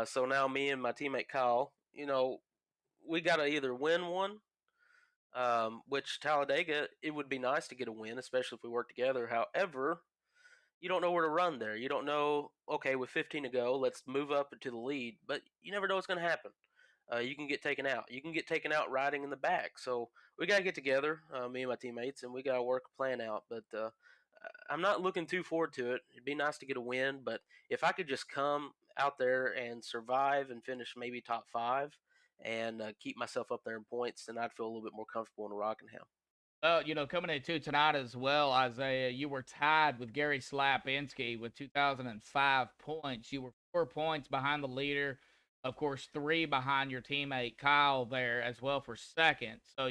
So now me and my teammate Kyle, we got to either win one, which Talladega, it would be nice to get a win, especially if we work together. However, you don't know where to run there. You don't know, okay, with 15 to go, let's move up to the lead, but you never know what's going to happen. You can get taken out. You can get taken out riding in the back. So we got to get together, me and my teammates, and we got to work a plan out. But I'm not looking too forward to it. It'd be nice to get a win, but if I could just come out there and survive and finish maybe top 5 and keep myself up there in points, then I'd feel a little bit more comfortable in Rockingham. Well, coming into tonight as well, Isaiah, you were tied with Gary Slapinski with 2005 points. You were 4 points behind the leader. Of course, 3 behind your teammate Kyle there as well for second. So,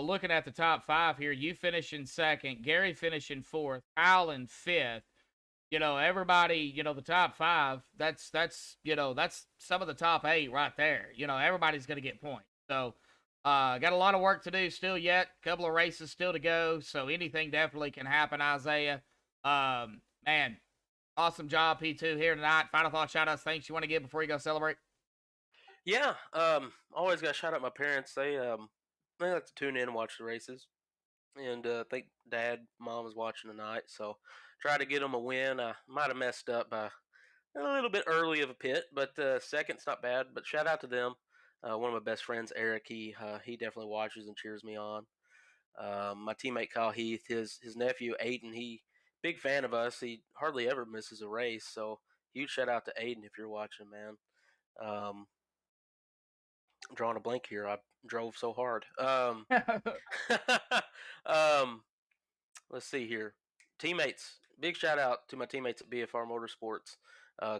looking at the top 5 here, you finish in second, Gary finishing 4th, Kyle in 5th. Everybody, the top 5, that's some of the top 8 right there. Everybody's going to get points. So, got a lot of work to do still yet. A couple of races still to go. So anything definitely can happen, Isaiah. Man, awesome job, P2, here tonight. Final thoughts, shout-outs, thanks you want to give before you go celebrate? Yeah, always got to shout out my parents. They like to tune in and watch the races. And I think Dad, Mom was watching tonight. So try to get them a win. I might have messed up by a little bit early of a pit, but second's not bad. But shout out to them. One of my best friends, Eric, he definitely watches and cheers me on. My teammate Kyle Heath, his nephew Aiden, he big fan of us. He hardly ever misses a race. So huge shout out to Aiden if you're watching, man. I'm drawing a blank here. I drove so hard. Let's see here. Teammates. Big shout out to my teammates at BFR Motorsports.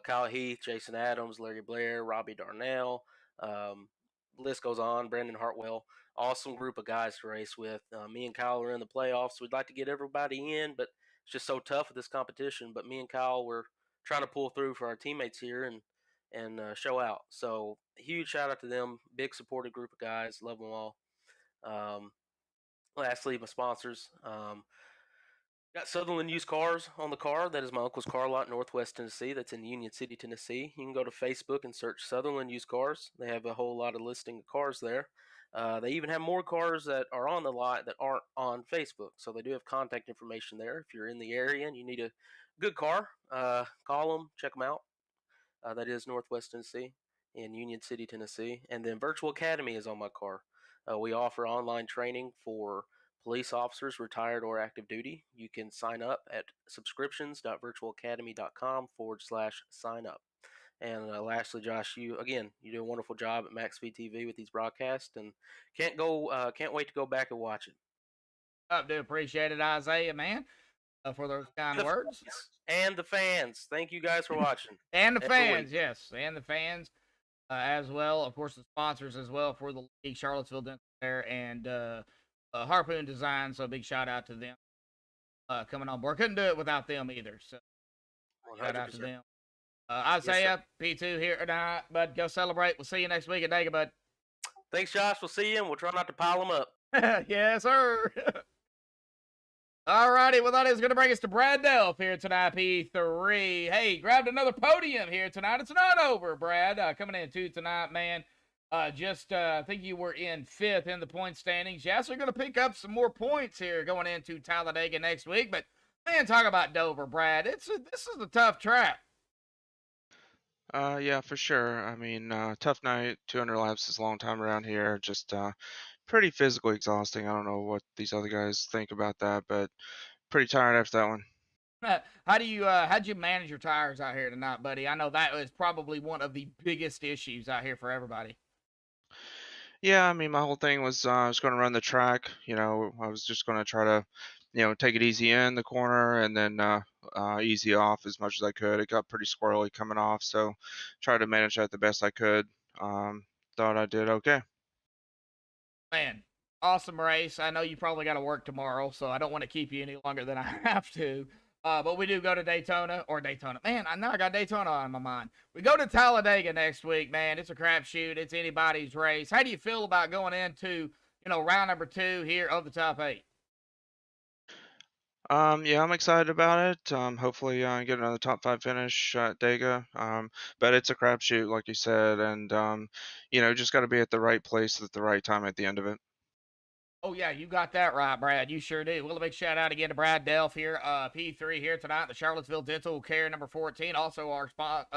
Kyle Heath, Jason Adams, Larry Blair, Robbie Darnell. List goes on. Brandon Hartwell. Awesome group of guys to race with. Me and Kyle are in the playoffs. We'd like to get everybody in, but it's just so tough with this competition. But me and Kyle, we're trying to pull through for our teammates here and show out. So huge shout out to them. Big supportive group of guys. Love them all. Lastly, my sponsors. Got Sutherland Used Cars on the car. That is my uncle's car lot, Northwest Tennessee. That's in Union City, Tennessee. You can go to Facebook and search Sutherland Used Cars. They have a whole lot of listing of cars there. They even have more cars that are on the lot that aren't on Facebook. So they do have contact information there. If you're in the area and you need a good car, call them, check them out. That is Northwest Tennessee in Union City, Tennessee. And then Virtual Academy is on my car. We offer online training for police officers, retired or active duty. You can sign up at subscriptions.virtualacademy.com/sign up. And lastly, Josh, you do a wonderful job at MaxspeedTV with these broadcasts, and can't wait to go back and watch it. I do appreciate it, Isaiah, man, for those kind words. And the fans, thank you guys for watching. And the fans, yes, and the fans as well. Of course, the sponsors as well for the league, Charlottesville Dental Care and Harpoon Design. So big shout out to them coming on board. Couldn't do it without them either. So 100%. shout out to them. Isaiah, P2 here tonight, bud. Go celebrate. We'll see you next week at Dega, bud. Thanks, Josh. We'll see you, and we'll try not to pile them up. Yes, sir. All righty. Well, that is going to bring us to Brad Delph here tonight, P3. Hey, grabbed another podium here tonight. It's not over, Brad. Coming in too tonight, man. I think you were in 5th in the point standings. Yes, we're going to pick up some more points here going into Talladega next week. But, man, talk about Dover, Brad. This is a tough track. Yeah, for sure. I mean, tough night. 200 laps is a long time around here. Just pretty physically exhausting. I don't know what these other guys think about that, but pretty tired after that one. How'd you manage your tires out here tonight, buddy? I know that was probably one of the biggest issues out here for everybody. Yeah, I mean, my whole thing was I was going to run the track. You know, I was just going to try to, take it easy in the corner and then easy off as much as I could. It got pretty squirrely coming off, so tried to manage that the best I could. Thought I did okay. Man, awesome race. I know you probably got to work tomorrow, so I don't want to keep you any longer than I have to. But we do go to Daytona. Man, I know I got Daytona on my mind. We go to Talladega next week, man. It's a crapshoot. It's anybody's race. How do you feel about going into, round number 2 here of the top 8? Yeah, I'm excited about it. Hopefully, get another top 5 finish at Dega. But it's a crapshoot, like you said, and just got to be at the right place at the right time at the end of it. Oh, yeah, you got that right, Brad. You sure do. Well, a big shout out again to Brad Delph here, P3 here tonight, the Charlottesville Dental Care number 14, also our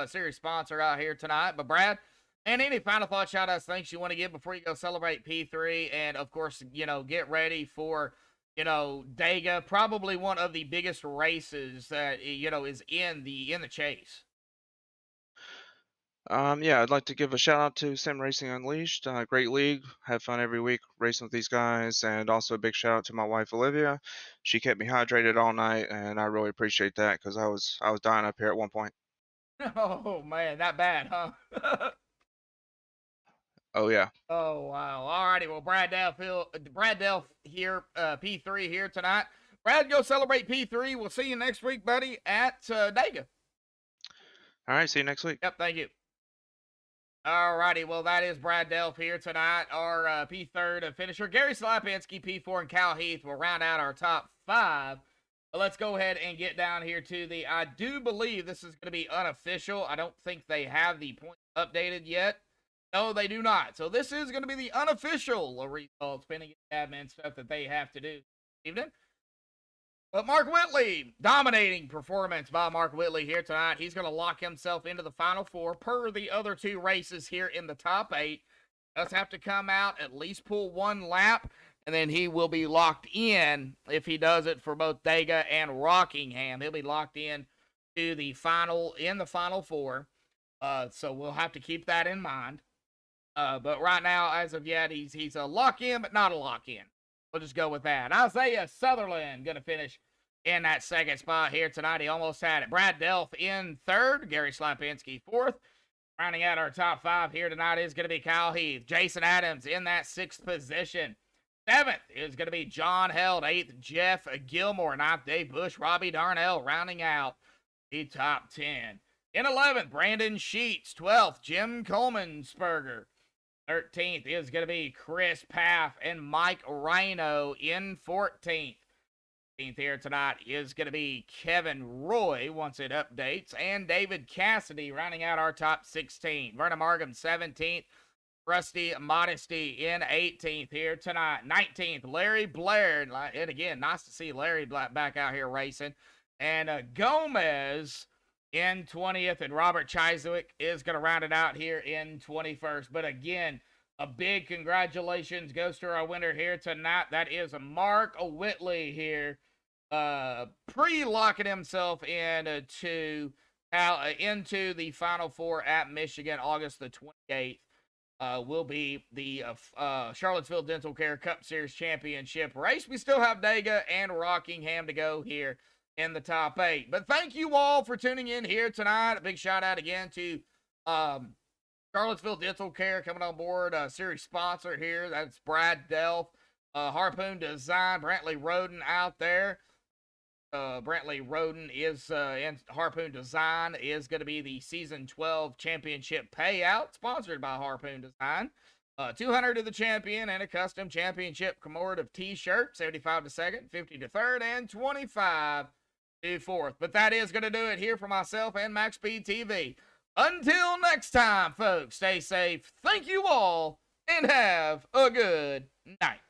series sponsor out here tonight. But, Brad, and any final thoughts, shout outs, thanks you want to give before you go celebrate P3, and, of course, get ready for, Dega, probably one of the biggest races that, is in the chase. Yeah, I'd like to give a shout out to Sim Racing Unleashed. Great league. Have fun every week racing with these guys. And also a big shout out to my wife, Olivia. She kept me hydrated all night, and I really appreciate that because I was dying up here at one point. Oh, man, that bad, huh? Oh, yeah. Oh, wow. All righty. Well, Brad Delph here, P3 here tonight. Brad, go celebrate P3. We'll see you next week, buddy, at Dega. All right. See you next week. Yep. Thank you. All righty. Well, that is Brad Delph here tonight. Our P3 finisher, Gary Slapinski, P4, and Cal Heath will round out our top 5. But let's go ahead and get down here to I do believe this is going to be unofficial. I don't think they have the points updated yet. No, they do not. So this is going to be the unofficial results, pending admin stuff that they have to do this evening. But Mark Whitley, dominating performance by Mark Whitley here tonight. He's going to lock himself into the Final 4 per the other 2 races here in the top 8. Does have to come out, at least pull 1 lap, and then he will be locked in if he does it for both Dega and Rockingham. He'll be locked in to the Final 4. So we'll have to keep that in mind. But right now, as of yet, he's a lock in, but not a lock in. We'll just go with that. Isaiah Sutherland going to finish in that 2nd spot here tonight. He almost had it. Brad Delph in 3rd. Gary Slapinski 4th. Rounding out our top 5 here tonight is going to be Kyle Heath. Jason Adams in that 6th position. 7th is going to be John Held. 8th, Jeff Gilmore. 9th, Dave Bush. Robbie Darnell rounding out the top 10. In 11th, Brandon Sheets. 12th, Jim Coleman-Sperger. 13th is going to be Chris Paff and Mike Rhino in 14th. 15th here tonight is going to be Kevin Roy once it updates, and David Cassidy rounding out our top 16. Vernon Markham 17th. Rusty Modesty in 18th here tonight. 19th, Larry Blair. And again, nice to see Larry back out here racing. And Gomez in 20th, and Robert Chiswick is going to round it out here in 21st. But again, A big congratulations goes to our winner here tonight. That is Mark Whitley here, pre-locking himself into the Final Four at Michigan, August the 28th. Will be the Charlottesville Dental Care Cup Series Championship race. We still have Dega and Rockingham to go here in the top 8. But thank you all for tuning in here tonight. A big shout out again to Charlottesville Dental Care coming on board, series sponsor here. That's Brad Delph, Harpoon Design, Brantley Roden out there. Brantley Roden is and Harpoon Design is going to be the season 12 championship payout, sponsored by Harpoon Design. 200 to the champion and a custom championship commemorative T-shirt, 75 to second, 50 to third, and 25 to fourth. But that is going to do it here for myself and MaxspeedTV. Until next time, folks, stay safe. Thank you all, and have a good night.